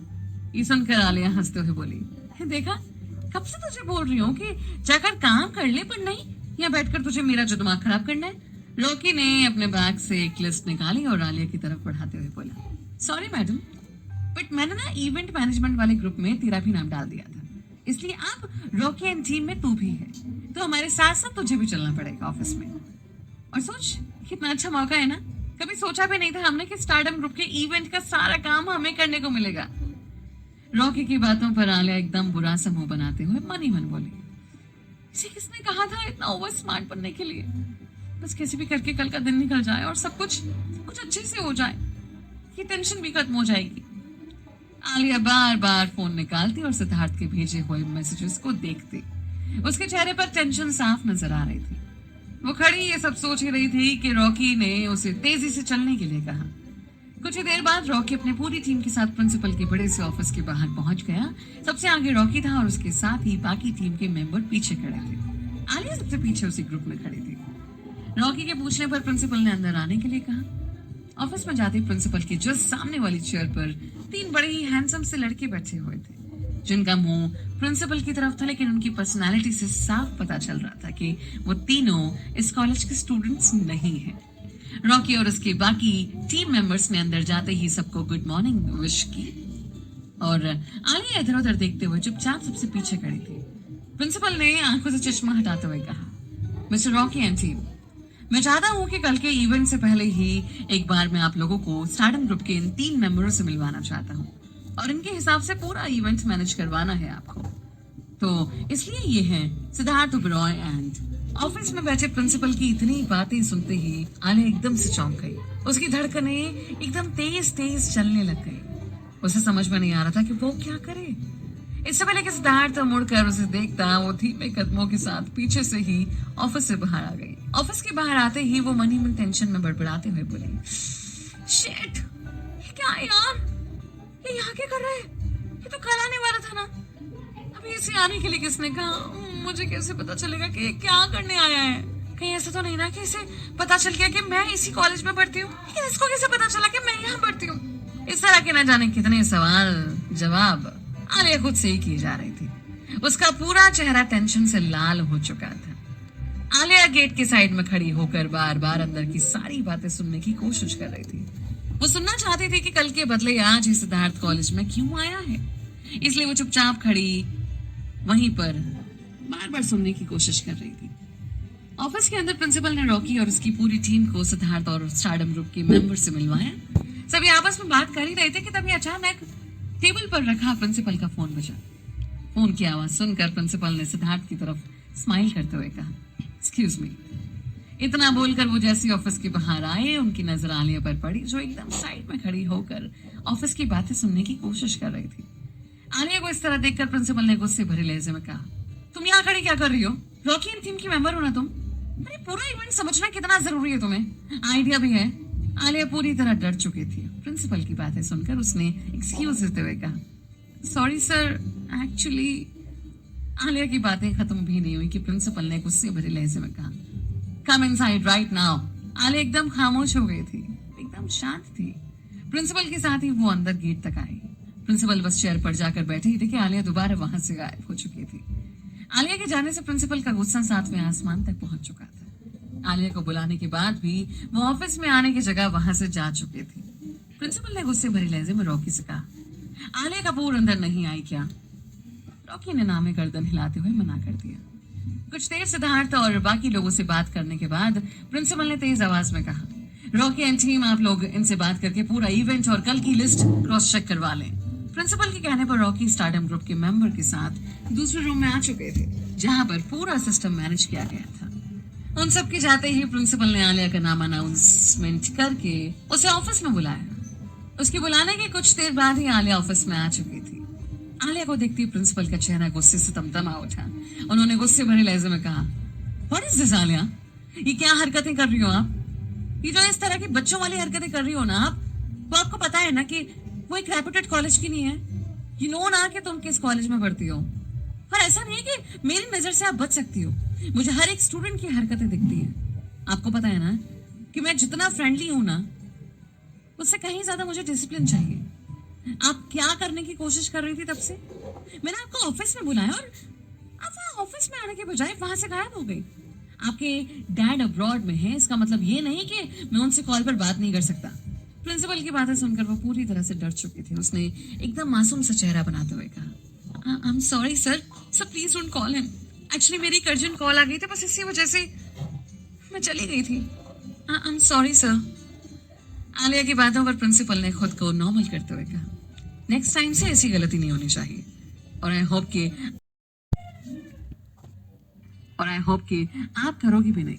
ये सुनकर आलिया हंसते हुए बोली, देखा, कब से तुझे बोल रही हूँ कि जाकर काम कर ले, पर नहीं, यहाँ बैठकर तुझे मेरा जो दिमाग खराब करना है। रॉकी ने अपने बैग से एक लिस्ट निकाली और आलिया की तरफ बढ़ाते हुए बोला, सॉरी मैडम, बट मैंने ना इवेंट मैनेजमेंट वाले ग्रुप में तेरा भी नाम डाल दिया था, इसलिए अब रॉकी एंड टीम में तू भी है, तो हमारे साथ साथ तुझे भी चलना पड़ेगा ऑफिस में। और सोच, कितना अच्छा मौका है ना, कभी सोचा भी नहीं था हमने कि स्टारडम ग्रुप के इवेंट का सारा काम हमें करने को मिलेगा। रॉकी की बातों पर आलिया एकदम बुरा सा मुंह बनाते हुए मन ही मन बोली, इसे किसने कहा था इतना ओवर स्मार्ट बनने के लिए? बस कैसे भी करके कल का दिन निकल जाए और सब कुछ अच्छे से हो जाए, ये टेंशन भी खत्म हो जाएगी। आलिया बार बार फोन निकालती और सिद्धार्थ के भेजे हुए मैसेजेस को देखती। उसके चेहरे पर टेंशन साफ नजर आ रही थी। वो खड़ी ये सब सोच ही रही थी कि रॉकी ने उसे तेजी से चलने के लिए कहा। कुछ ही देर बाद रॉकी अपने पूरी टीम के साथ प्रिंसिपल के बड़े से ऑफिस के बाहर पहुंच गया। सबसे आगे रॉकी था और उसके साथ ही बाकी टीम के मेंबर पीछे खड़े थे। आलिया सबसे पीछे उसी ग्रुप में खड़ी थी। रॉकी के पूछने पर प्रिंसिपल ने अंदर आने के लिए कहा। ऑफिस में जाते प्रिंसिपल के जस्ट सामने वाली चेयर पर 3 बड़े ही हैंडसम से लड़के बैठे हुए थे, जिनका मुंह प्रिंसिपल की तरफ था, लेकिन उनकी पर्सनालिटी से साफ पता चल रहा था कि वो तीनों इस कॉलेज के स्टूडेंट्स नहीं हैं। रॉकी और उसके बाकी टीम मेंबर्स ने अंदर जाते ही सबको गुड मॉर्निंग विश की और आलिया इधर उधर देखते हुए चुपचाप सबसे पीछे खड़ी थी। प्रिंसिपल ने आंखों से चश्मा हटाते हुए कहा, मिस्टर रॉकी एंड टीम, मैं चाहता हूं कि कल के इवेंट से पहले ही एक बार मैं आप लोगों को स्टारडम ग्रुप के इन 3 मेंबरों से मिलवाना चाहता हूं और इनके हिसाब से पूरा इवेंट मैनेज करवाना है आपको। तो इसलिए ये है सिद्धार्थ ओबेरॉय एंड। ऑफिस में बैठे प्रिंसिपल की इतनी बातें सुनते ही आलिया एकदम से चौंक गई। उसकी धड़कनें एकदम तेज तेज चलने लग गई। उसे समझ में नहीं आ रहा था कि वो क्या करे। इससे पहले कि सिद्धार्थ मुड़कर उसे देखता, वो धीमे कदमों के साथ पीछे से ही ऑफिस से बाहर आ गई। ऑफिस के बाहर आते ही वो मन ही मन टेंशन में बड़बड़ाते हुए बोली, शिट, ये क्या है यार, ये यहाँ क्या कर रहा है? ये तो कल आने वाला था ना, अभी इसे आने के लिए किसने कहा? मुझे कैसे पता चलेगा कि ये क्या करने आया है? कहीं ऐसा तो नहीं ना कि इसे पता चल गया कि मैं इसी कॉलेज में पढ़ती हूँ, लेकिन इसको कैसे पता चला कि मैं यहाँ पढ़ती हूँ? इस तरह के न जाने कितने सवाल जवाब आलिया खुद से ही की जा रही थी। उसका पूरा चेहरा टेंशन से लाल हो चुका था। आलिया गेट के साइड में खड़ी होकर बार बार अंदर की सारी बातें सुनने की कोशिश कर रही थी। वो सुनना चाहती थी कि कल के बदले आज ही सिद्धार्थ कॉलेज में क्यों आया है, इसलिए वो चुपचाप खड़ी वहीं पर बार बार सुनने की कोशिश कर रही थी। ऑफिस के अंदर प्रिंसिपल ने रॉकी और उसकी पूरी टीम को सिद्धार्थ और स्टारडम ग्रुप के मेंबर से मिलवाया। सभी आपस में बात कर ही रहे थे कि तभी अचानक टेबल पर रखा प्रिंसिपल का फोन बजा। फोन की आवाज सुनकर प्रिंसिपल ने सिद्धार्थ की तरफ स्माइल करते हुए कहा, एक्सक्यूज मी। इतना बोलकर वो जैसे ऑफिस के बाहर आए, उनकी नजर आलिया पर पड़ी, जो एकदम साइड में खड़ी होकर ऑफिस की बातें सुनने की कोशिश कर रही थी। आलिया को इस तरह देखकर प्रिंसिपल ने गुस्से भरे लहजे में कहा, तुम यहाँ खड़ी क्या कर रही हो? रॉकी एंड टीम की मेंबर हो ना तुम? अरे पूरा इवेंट समझना कितना जरूरी है तुम्हें, आइडिया भी है। आलिया पूरी तरह डर चुकी थी। प्रिंसिपल की बातें सुनकर उसने एक्सक्यूज देते हुए कहा, सॉरी सर, एक्चुअली। आलिया की बातें खत्म भी नहीं हुई कि प्रिंसिपल ने गुस्से भरे लहजे में कहा, come inside right now. Alia एकदम खामोश हो गई थी, एकदम शांत थी। प्रिंसिपल के साथ ही वो अंदर गेट तक आई। प्रिंसिपल बस चेयर पर जाकर बैठे ही थे कि आलिया दोबारा वहां से गायब हो चुकी थी। आलिया के जाने से प्रिंसिपल का गुस्सा 7वें आसमान तक पहुंच चुका था। आलिया को बुलाने के बाद भी वो ऑफिस में आने की जगह वहां से जा चुकी थी। प्रिंसिपल ने गुस्से भरी लहजे में रॉकी से कहा, आलिया कपूर अंदर नहीं आई क्या? रॉकी ने नामे गर्दन हिलाते हुए मना कर दिया। कुछ देर सिद्धार्थ और बाकी लोगों से बात करने के बाद प्रिंसिपल ने तेज आवाज में कहा, रॉकी एंड टीम, आप लोग इनसे बात करके पूरा इवेंट और कल की लिस्ट क्रॉस चेक करवा लें। प्रिंसिपल के कहने पर रॉकी स्टारडम ग्रुप के मेंबर के साथ दूसरे रूम में आ चुके थे, जहां पर पूरा सिस्टम मैनेज किया गया था। उन सब के जाते ही प्रिंसिपल ने आलिया का नाम अनाउंसमेंट करके उसे ऑफिस में बुलाया। उसके बुलाने के कुछ देर बाद ही आलिया ऑफिस में आ चुकी थी। आलिया को देखती प्रिंसिपल का चेहरा गुस्से से तमतमा उठा। उन्होंने गुस्से भरे लहजे में कहा, व्हाट इज दिस आलिया? ये क्या हरकतें कर रही हो आप? ये जो इस तरह की बच्चों वाली हरकतें कर रही हो ना आप, वो आपको पता है ना कि वो एक रेप्यूटेड कॉलेज की नहीं है। यू नो ना कि तुम किस कॉलेज में पढ़ती हो। और ऐसा नहीं है कि मेरी नजर से आप बच सकती हो। मुझे हर एक स्टूडेंट की हरकतें दिखती हैं। आपको पता है ना कि मैं जितना फ्रेंडली हूं ना, उससे कहीं ज्यादा मुझे डिसिप्लिन चाहिए। आप क्या करने की कोशिश कर रही थी तब से? मैंने आपको ऑफिस में बुलाया और आप वहां ऑफिस में आने के बजाय वहां से गायब हो गई। आपके डैड अब्रॉड में है, इसका मतलब ये नहीं कि मैं उनसे कॉल पर बात नहीं कर सकता। प्रिंसिपल की बातें सुनकर वो पूरी तरह से डर चुकी थी। उसने एकदम मासूम सा चेहरा बनाते हुए कहा, I am sorry sir, please don't call him. Actually मेरी एक अर्जेंट कॉल आ गई थी, बस इसी वजह से मैं चली गई थी। I am sorry sir. Alia की बातों पर प्रिंसिपल ने खुद को नॉर्मल करते हुए कहा, नेक्स्ट टाइम से ऐसी गलती नहीं होनी चाहिए और आई होप कि आप करोगी भी नहीं।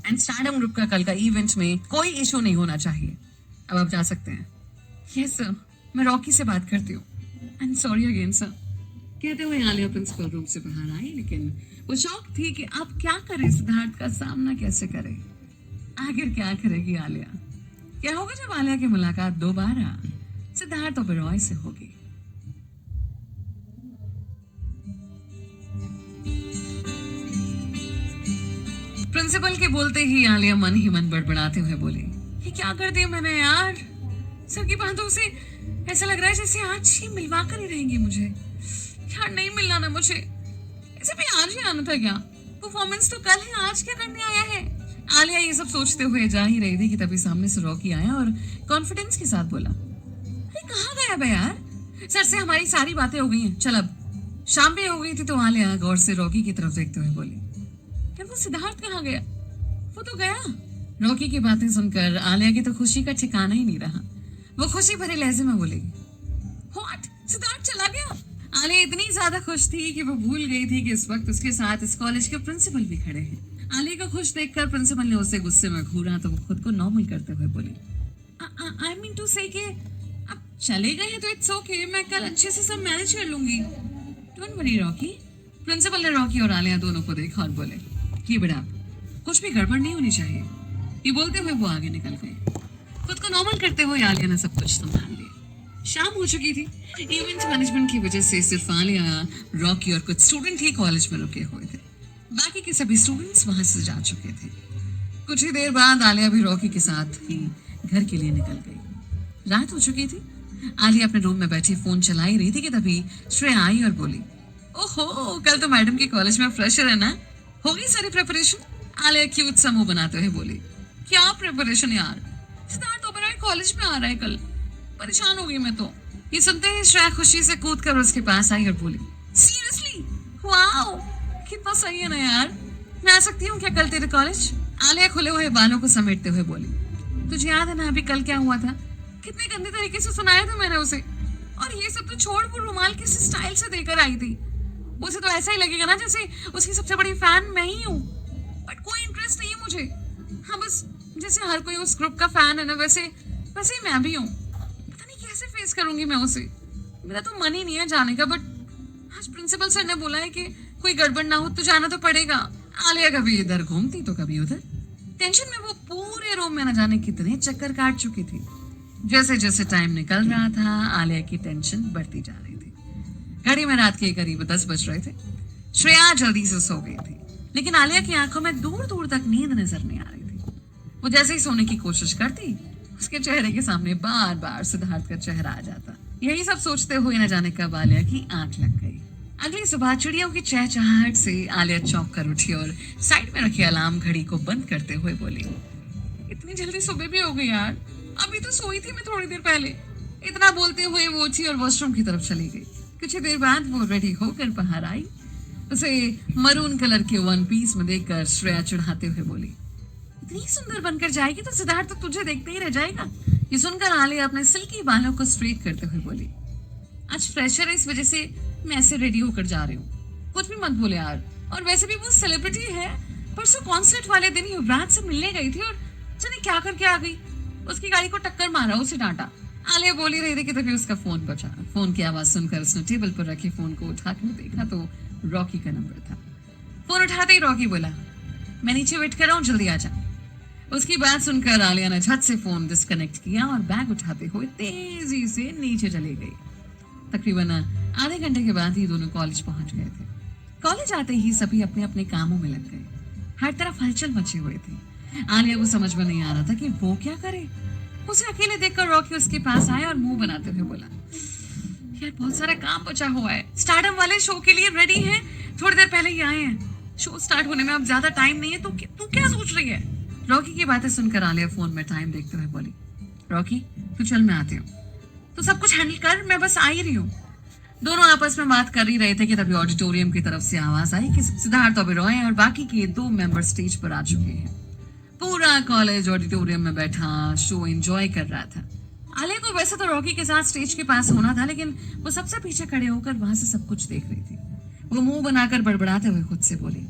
एंड स्टारडम ग्रुप का कल का इवेंट में कोई इशू नहीं होना चाहिए। अब आप जा सकते हैं। यस सर, मैं रॉकी से बात करती हूँ। I am sorry again sir. कहते हुए आलिया प्रिंसिपल रूम से बाहर आई, लेकिन वो शौक थी कि अब क्या करे, सिद्धार्थ का सामना कैसे करे। आखिर क्या करेगी आलिया? क्या होगा जब आलिया की मुलाकात दोबारा सिद्धार्थ ओबेरॉय से होगी? प्रिंसिपल के बोलते ही आलिया मन ही मन बड़बड़ाते हुए बोली, ये क्या कर दिया मैंने यार? सर की बातों से ऐसा लग रहा है जैसे आज ही मिलवा कर ही रहेंगी मुझे। यार नहीं मिलना ना मुझे। इसे भी आज ही आना था क्या? परफॉर्मेंस तो कल है, आज क्या करने आया है? आलिया ये सब सोचते हुए जा ही रही थी कि तभी सामने से रॉकी आया और कॉन्फिडेंस के साथ बोला, अरे कहाँ गया बे यार? सर से हमारी सारी बातें हो गई हैं, चल अब। शाम भी हो गई थी तो आलिया गौर से रॉकी की तरफ देखते हुए बोली, यार वो सिद्धार्थ कहाँ गया? वो तो गया। रॉकी की बातें सुनकर आलिया की तो खुशी का ठिकाना ही नहीं रहा। वो खुशी भरे लहजे में बोलेगी, व्हाट? सिद्धार्थ चला गया? आलिया इतनी ज्यादा खुश थी कि वो भूल गई थी कि इस वक्त उसके साथ इस कॉलेज के प्रिंसिपल भी खड़े हैं। आलिया को खुश देखकर प्रिंसिपल ने उसे गुस्से में घूरा तो वो खुद को नॉर्मल करते हुए बोली, आई मीन टू से कि अब चले गए हैं तो इट्स ओके, मैं कल अच्छे से सब मैनेज कर लूंगी। Don't worry Rocky. प्रिंसिपल ने रॉकी और आलिया दोनों को देखा और बोले, ये बेटा कुछ भी गड़बड़ नहीं होनी चाहिए। ये बोलते हुए वो आगे निकल गए। खुद को नॉर्मल करते हुए आलिया ने सब कुछ संभाल लिया। शाम हो चुकी थी। इवेंट मैनेजमेंट की वजह से सिर्फ आलिया, रॉकी और कुछ स्टूडेंट ही कॉलेज में रुके हुए थे। बाकी के सभी स्टूडेंट्स वहां से जा चुके थे। कुछ ही देर बाद आलिया भी रॉकी के साथ ही घर के लिए निकल गई। रात हो चुकी थी। आलिया अपने रूम में बैठी फोन चला ही रही थी कि तभी श्रेया आई और बोली, ओहो कल तो मैडम के कॉलेज में फ्रेशर है ना, हो गई सारी प्रिपरेशन? आलिया क्यूट सा मुंह बनाते हुए बोली, क्या प्रिपरेशन यार? सिद्धार्थ ओबेरॉय कॉलेज में आ रहा है कल। परेशान हो गई मैं तो। ये सुनते ही श्रेया खुशी से कूद कर उसके पास आई और बोली, सीरियसली? वाओ कितना सही है ना यार। मैं आ सकती हूँ क्या कल तेरे कॉलेज? आलिया खुले हुए बालों को समेटते हुए बोली, तुझे याद है ना अभी कल क्या हुआ था? कितने गंदे तरीके से सुनाया था मैंने उसे। और ये सब तो छोड़, वो रुमाल किस स्टाइल से देकर आई थी। उसे तो ऐसा ही लगेगा ना जैसे उसकी सबसे बड़ी फैन मैं ही हूँ। बट कोई इंटरेस्ट नहीं है मुझे। हाँ बस जैसे हर कोई उस ग्रुप का फैन है ना, वैसे ही मैं भी हूँ। पता नहीं कैसे फेस करूंगी मैं उसे। मेरा तो मन ही नहीं है जाने का, बट आज प्रिंसिपल सर ने बोला है कि कोई गड़बड़ ना हो तो जाना तो पड़ेगा। आलिया कभी इधर घूमती तो कभी उधर। टेंशन में वो पूरे रूम में न जाने कितने चक्कर काट चुकी थी। जैसे जैसे टाइम निकल रहा था आलिया की टेंशन बढ़ती जा रही थी। घड़ी में रात के करीब 10 बज रहे थे। श्रेया जल्दी से सो गई थी, लेकिन आलिया की आंखों में दूर दूर तक नींद नजर नहीं आ रही थी। वो जैसे ही सोने की कोशिश करती, उसके चेहरे के सामने बार बार सिद्धार्थ का चेहरा आ जाता। यही सब सोचते हुए न जाने कब आलिया की आंख लग गई। अगली सुबह चिड़ियों की चहचहाहट से आलिया चौंक कर उठी और साइड में रखी अलार्म घड़ी को बंद करते हुए बोली, इतनी जल्दी सुबह भी हो गई यार, अभी तो सोई थी मैं थोड़ी देर पहले। इतना बोलते हुए वो उठी और वॉशरूम की तरफ चली गई। कुछ देर बाद वो रेडी होकर बाहर आई। उसे मरून कलर के वन पीस में देखकर श्रेया चिढ़ाते हुए बोली, इतनी सुंदर बनकर जाएगी तो सिद्धार्थ तो तुझे देखते ही रह जाएगा। ये सुनकर आलिया अपने सिल्की बालों को स्ट्रेट करते हुए बोली, आज फ्रेशर है इस वजह से मैं ऐसे रेडी होकर जा रही हूँ, कुछ भी मत बोले यार। और वैसे भी वो सेलिब्रिटी है, परसों कॉन्सर्ट वाले दिन युवराज से मिलने गई थी और जाने क्या करके आ गई, उसकी गाड़ी को टक्कर मारा, उसे डांटा। आलिया बोली रही थी कि तभी उसका फोन बचा। फोन की आवाज सुनकर उसने टेबल पर रखे फोन को उठाकर देखा तो रॉकी का नंबर था। फोन उठाते ही रॉकी बोला, मैं नीचे वेट कर रहा हूँ, जल्दी आ जा। उसकी बात सुनकर आलिया ने झट से फोन डिस्कनेक्ट किया और बैग उठाते हुए तेजी से नीचे चली गई। तकरीबन आधे घंटे के बाद ही दोनों कॉलेज पहुंच गए थे। कॉलेज आते ही सभी अपने अपने कामों में लग गए। हर तरफ हलचल मची हुई थी। आलिया को समझ में नहीं आ रहा था कि वो क्या करे। उसे अकेले देखकर रॉकी उसके पास आया और मुंह बनाते हुए बोला, यार बहुत सारा काम बचा हुआ है, स्टारडम वाले शो के लिए रेडी हैं, थोड़ी देर पहले ही आए हैं, शो स्टार्ट होने में अब ज्यादा टाइम नहीं है, तो तू क्या सोच रही है? रॉकी की बातें सुनकर आलिया फोन में टाइम देखते हुए बोली, रॉकी तू चल मैं आती हूँ, तू सब कुछ हैंडल कर, मैं बस आ ही रही हूँ। दोनों आपस में बात कर ही रहे थे कि तभी ऑडिटोरियम की तरफ से आवाज आई कि सिद्धार्थ ओबेरॉय और बाकी के 2 मेंबर स्टेज पर आ चुके हैं। पूरा कॉलेज ऑडिटोरियम में बैठा शो एंजॉय कर रहा था। आलिया को वैसे तो रॉकी के साथ स्टेज के पास होना था, लेकिन वो सबसे पीछे खड़े होकर वहां से सब कुछ देख रही थी। वो मुंह बनाकर बड़बड़ाते हुए खुद से बोली,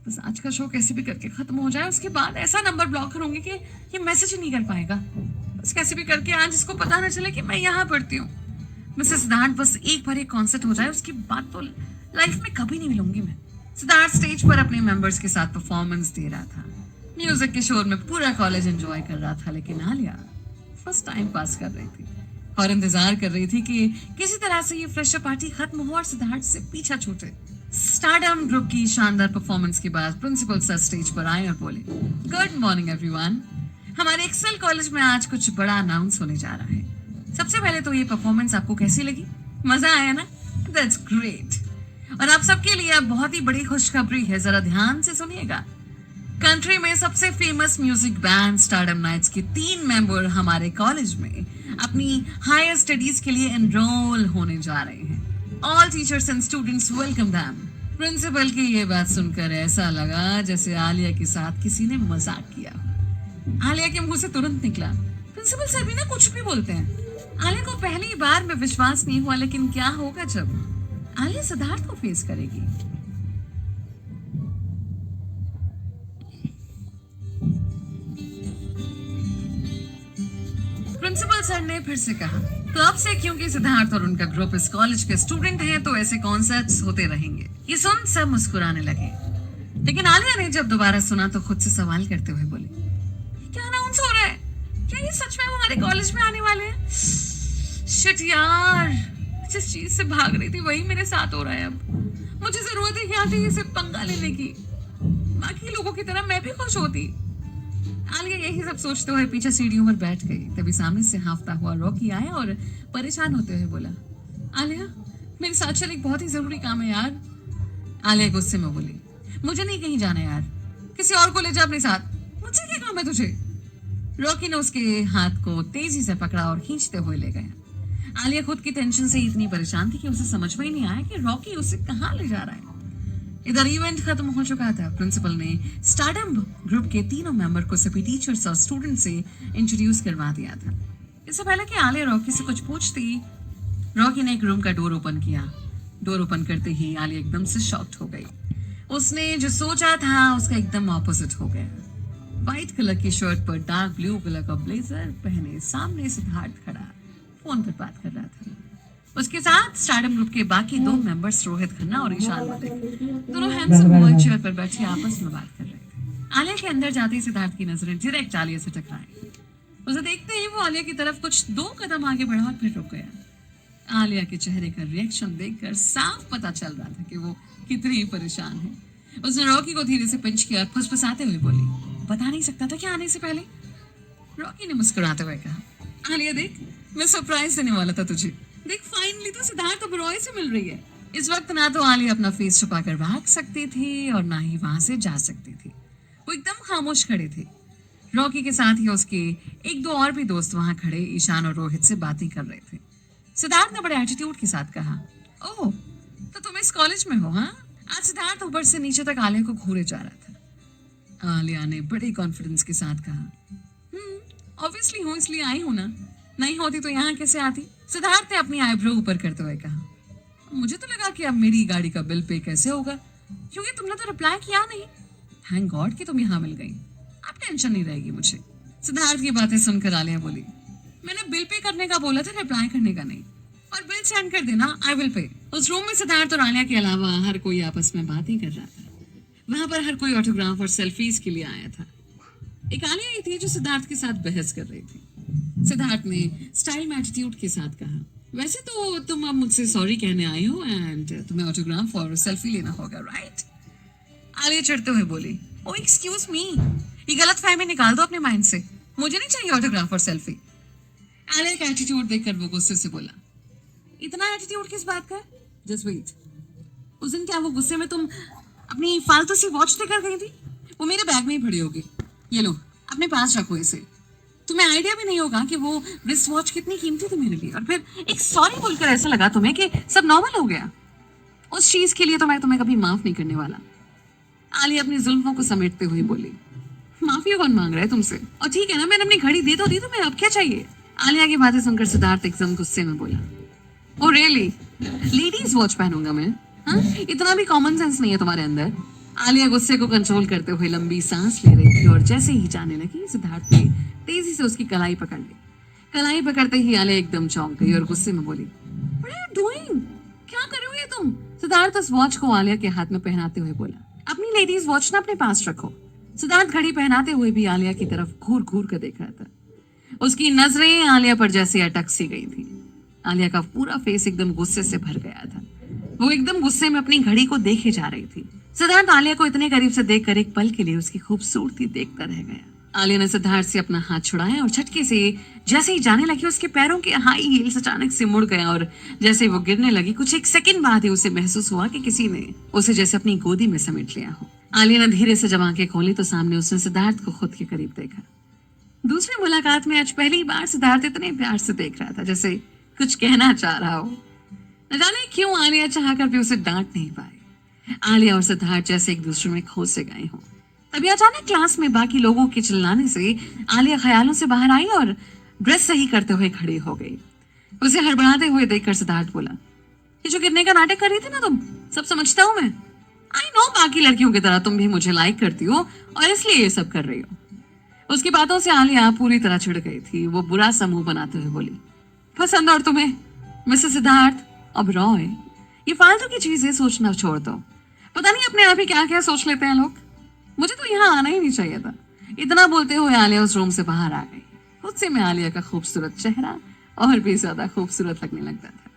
बस आज का शो कैसे भी करके खत्म हो जाए, उसके बाद ऐसा नंबर ब्लॉक करूंगी कि ये मैसेज ही नहीं कर पाएगा। बस कैसे भी करके आज इसको पता न चले कि मैं यहाँ पढ़ती हूँ। मिसेस सिद्धार्थ बस एक बार एक कॉन्सर्ट हो जाए, उसके बाद तो लाइफ में कभी नहीं मिलूंगी मैं। सिद्धार्थ स्टेज पर अपने मेंबर्स के साथ परफॉर्मेंस दे रहा था। म्यूजिक के शोर में पूरा कॉलेज एंजॉय कर रहा था, लेकिन आलिया फर्स्ट टाइम पास कर रही थी और इंतजार कर रही थी कि किसी तरह से ये फ्रेशर पार्टी खत्म हो और सिद्धार्थ से पीछा छूटे। स्टारडम ग्रुप की शानदार परफॉर्मेंस के बाद प्रिंसिपल सर स्टेज पर आए और बोले, गुड मॉर्निंग एवरीवन, हमारे एक्सेल कॉलेज में आज कुछ बड़ा अनाउंस होने जा रहा है। सबसे पहले तो ये परफॉर्मेंस आपको कैसी लगी? मजा आया ना? That's great. और आप सबके लिए अब बहुत ही बड़ी खुशखबरी है, जरा ध्यान से सुनिएगा। कंट्री में सबसे famous music band Stardom Nights के 3 मेंबर हमारे कॉलेज में अपनी हायर स्टडीज के लिए एनरोल होने जा रहे हैं। All teachers and students welcome them. Principal की ये बात सुनकर ऐसा लगा जैसे आलिया के साथ किसी ने मजाक किया। आलिया के मुंह से तुरंत निकला, प्रिंसिपल सर भी ना कुछ भी बोलते हैं। आलिया को पहली बार में विश्वास नहीं हुआ, लेकिन क्या होगा जब आलिया सिद्धार्थ को फेस करेगी। प्रिंसिपल सर ने फिर से कहा, तो अब से क्योंकि सिद्धार्थ और उनका ग्रुप इस कॉलेज के स्टूडेंट हैं, तो ऐसे कॉन्सर्ट्स होते रहेंगे। ये सुन सब मुस्कुराने लगे, लेकिन आलिया ने जब दोबारा सुना तो खुद से सवाल करते हुए बोली, क्या अनाउंस हो रहा है? क्या ये सच में हमारे कॉलेज में आने वाले हैं? शिट यार, जिस चीज से भाग रही थी वही मेरे साथ हो रहा है। अब मुझे जरूरत है क्या थी इसे पंगा लेने की? बाकी लोगों की तरह मैं भी खुश होती। आलिया यही सब सोचते हुए पीछे सीढ़ियों पर बैठ गई। तभी सामने से हाफता हुआ रॉकी आया और परेशान होते हुए बोला, आलिया मेरे साथ चल, एक बहुत ही जरूरी काम है यार। आलिया गुस्से में बोली, मुझे नहीं कहीं जाना यार, किसी और को ले जा अपने साथ, मुझसे क्या काम है तुझे? रॉकी ने उसके हाथ को तेजी से पकड़ा और खींचते हुए ले गया। आलिया खुद की टेंशन से इतनी परेशान थी कि उसे समझ में ही नहीं आया कि रॉकी उसे कहाँ ले जा रहा है। इधर इवेंट खत्म हो चुका था। प्रिंसिपल ने स्टारडम ग्रुप के 3 मेंबर को सभी टीचर्स और स्टूडेंट से इंट्रोड्यूस करवा दिया था। इससे पहले कि आलिया रॉकी से कुछ पूछती, रॉकी ने एक रूम का डोर ओपन किया। डोर ओपन करते ही आलिया एकदम से शॉक्ड हो गई। उसने जो सोचा था उसका एकदम ऑपोजिट हो गया। व्हाइट कलर की शर्ट पर डार्क ब्लू कलर का ब्लेजर पहने सामने सिद्धार्थ खड़ा फोन पर बात कर रहा था। उसके साथ स्टारडम ग्रुप के बाकी 2 मेंबर्स रोहित खन्ना और ईशान मलिक, दोनों हैंडसम बॉय चेयर पर बैठे आपस में बात कर रहे थे। आलिया के अंदर जाते ही सिद्धार्थ की नजरें डायरेक्ट आलिया से टकराई। उसे देखते ही वो आलिया की तरफ कुछ 2 कदम आगे बढ़ा और फिर रुक गया। आलिया के चेहरे का रिएक्शन देखकर साफ पता चल रहा था कि वो कितनी परेशान है। उसने रॉकी को धीरे से पिंच किया और फुसफुसाते हुए बोली, बता नहीं सकता था क्या आने से पहले? रॉकी ने मुस्कुराते हुए कहा, आलिया देख, मैं सरप्राइज देने वाला था तुझे। देख फाइनली तो सिद्धार्थ ओबेरॉय से मिल रही है। इस वक्त ना तो आलिया अपना फेस छुपा कर भाग सकती थी और ना ही वहां से जा सकती थी। वो एकदम खामोश खड़े थे। रॉकी के साथ ही उसके एक दो और भी दोस्त वहां खड़े ईशान और रोहित से बातें कर रहे थे। सिद्धार्थ ने बड़े एटीट्यूड के साथ कहा, ओह, तो तुम इस कॉलेज में हो? हाँ। आज सिद्धार्थ ऊपर से नीचे तक आलिया को घूरे जा रहा था। आलिया ने बड़े कॉन्फिडेंस के साथ कहा, ऑब्वियसली हूँ, इसलिए आई हूं ना, नहीं होती तो यहाँ कैसे आती? सिद्धार्थ ने अपनी आईब्रो ऊपर करते हुए कहा, मुझे तो लगा कि अब मेरी गाड़ी का बिल पे कैसे होगा, क्योंकि तुमने तो रिप्लाई किया नहीं। थैंक गॉड कि तुम यहाँ मिल गई, अब टेंशन नहीं रहेगी मुझे। सिद्धार्थ की बातें सुनकर आलिया बोली, मैंने बिल पे करने का बोला था, रिप्लाई करने का नहीं। और बिल सेंड कर देना, आई विल पे। उस रूम में सिद्धार्थ और आलिया के अलावा हर कोई आपस में बातें कर रहा था। वहां पर हर कोई ऑटोग्राफ और सेल्फीज के लिए आया था। एक आलिया ही थी जो सिद्धार्थ के साथ बहस कर रही थी। सिद्धार्थ ने स्टाइल में एटीट्यूड के साथ कहा, वैसे तो तुम अब मुझसे सॉरी कहने आई हो एंड तुम्हें ऑटोग्राफ और सेल्फी लेना होगा, राइट? आलिया चिढ़ते हुए बोली, ओ एक्सक्यूज मी, ये गलत फहमी निकाल दो अपने माइंड से, मुझे नहीं चाहिए ऑटोग्राफ और सेल्फी। आलिया का एटीट्यूड देखकर वो गुस्से से बोला, इतना एटीट्यूड किस बात का? जस्ट वेट, उस दिन क्या वो गुस्से में तुम अपनी फालतू सी वॉच लेकर गई थी? वो मेरे बैग में ही पड़ी होगी, ये लो अपने पास रखो इसे। तुम्हें आइडिया भी नहीं होगा कि वो रिस्ट वॉच कितनी कीमती थी मेरे लिए, और फिर एक सॉरी बोलकर ऐसा लगा तुम्हें कि सब नॉर्मल हो गया। उस चीज के लिए तो मैं तुम्हें कभी माफ नहीं करने वाला। आलिया अपनी जुल्फों को समेटते हुए बोली, माफी कौन मांग रहा है तुमसे? और ठीक है ना, मैंने अपनी घड़ी दे तो दी तुम्हें, अब क्या चाहिए? आलिया की बातें सुनकर सिद्धार्थ एकदम गुस्से में बोला, ओ रियली, लेडीज वॉच पहनूंगा मैं? हाँ, इतना भी कॉमन सेंस नहीं है तुम्हारे अंदर? आलिया गुस्से को कंट्रोल करते हुए लंबी सांस ले रही थी और जैसे ही जाने लगी सिद्धार्थ ने तेजी से उसकी कलाई पकड़ ली। कलाई पकड़ते ही आलिया एकदम चौंक गई और गुस्से में बोली, व्हाट आर यू डूइंग? क्या कर रहे हो ये तुम? सिद्धार्थ उस वॉच को आलिया के हाथ में पहनाते हुए बोला, अपनी लेडीज वॉच ना अपने पास रखो। सिद्धार्थ घड़ी पहनाते हुए भी आलिया की तरफ घूर घूर कर देख रहा था। उसकी नजरें आलिया पर जैसे अटक सी गई थी। आलिया का पूरा फेस एकदम गुस्से से भर गया था। वो एकदम गुस्से में अपनी घड़ी को देखे जा रही थी। सिद्धार्थ आलिया को इतने करीब से देखकर एक पल के लिए उसकी खूबसूरती देखता रह गया। आलिया ने सिद्धार्थ से अपना हाथ छुड़ाया और झटके से जैसे ही जाने लगी उसके पैरों के हाई हील्स अचानक से मुड़ गया और जैसे वो गिरने लगी कुछ एक सेकंड बाद ही उसे महसूस हुआ कि किसी ने उसे जैसे अपनी गोदी में समेट लिया हो। आलिया ने धीरे से जब आंखें खोली तो सामने उसने सिद्धार्थ को खुद के करीब देखा। दूसरी मुलाकात में आज पहली बार सिद्धार्थ इतने प्यार से देख रहा था जैसे कुछ कहना चाह रहा हो। न जाने क्यों आलिया चाहकर भी उसे डांट नहीं पाई। आलिया और सिद्धार्थ जैसे एक दूसरे में खो से गए हों। तभी अचानक क्लास में बाकी लोगों के चिल्लाने से आलिया ख्यालों से बाहर आई और ड्रेस सही करते हुए खड़ी हो गई। उसे हड़बड़ाते हुए देखकर सिद्धार्थ बोला, ये जो गिरने का नाटक कर रही थी ना तुम, सब समझता हूँ मैं। आई नो बाकी लड़कियों की तरह तुम भी मुझे लाइक करती हो और इसलिए ये सब कर रही हो। उसकी बातों से आलिया पूरी तरह चिढ़ गई थी। वो बुरा सा मुंह बनाते हुए बोली, पसंद और तुम्हें मिस्टर सिद्धार्थ अब रॉय, ये फालतू की चीजें सोचना छोड़ दो। पता नहीं अपने आप ही क्या क्या सोच लेते हैं लोग। मुझे तो यहाँ आना ही नहीं चाहिए था। इतना बोलते हुए आलिया उस रूम से बाहर आ गई। गुस्से में आलिया का खूबसूरत चेहरा और भी ज्यादा खूबसूरत लगने लगता था।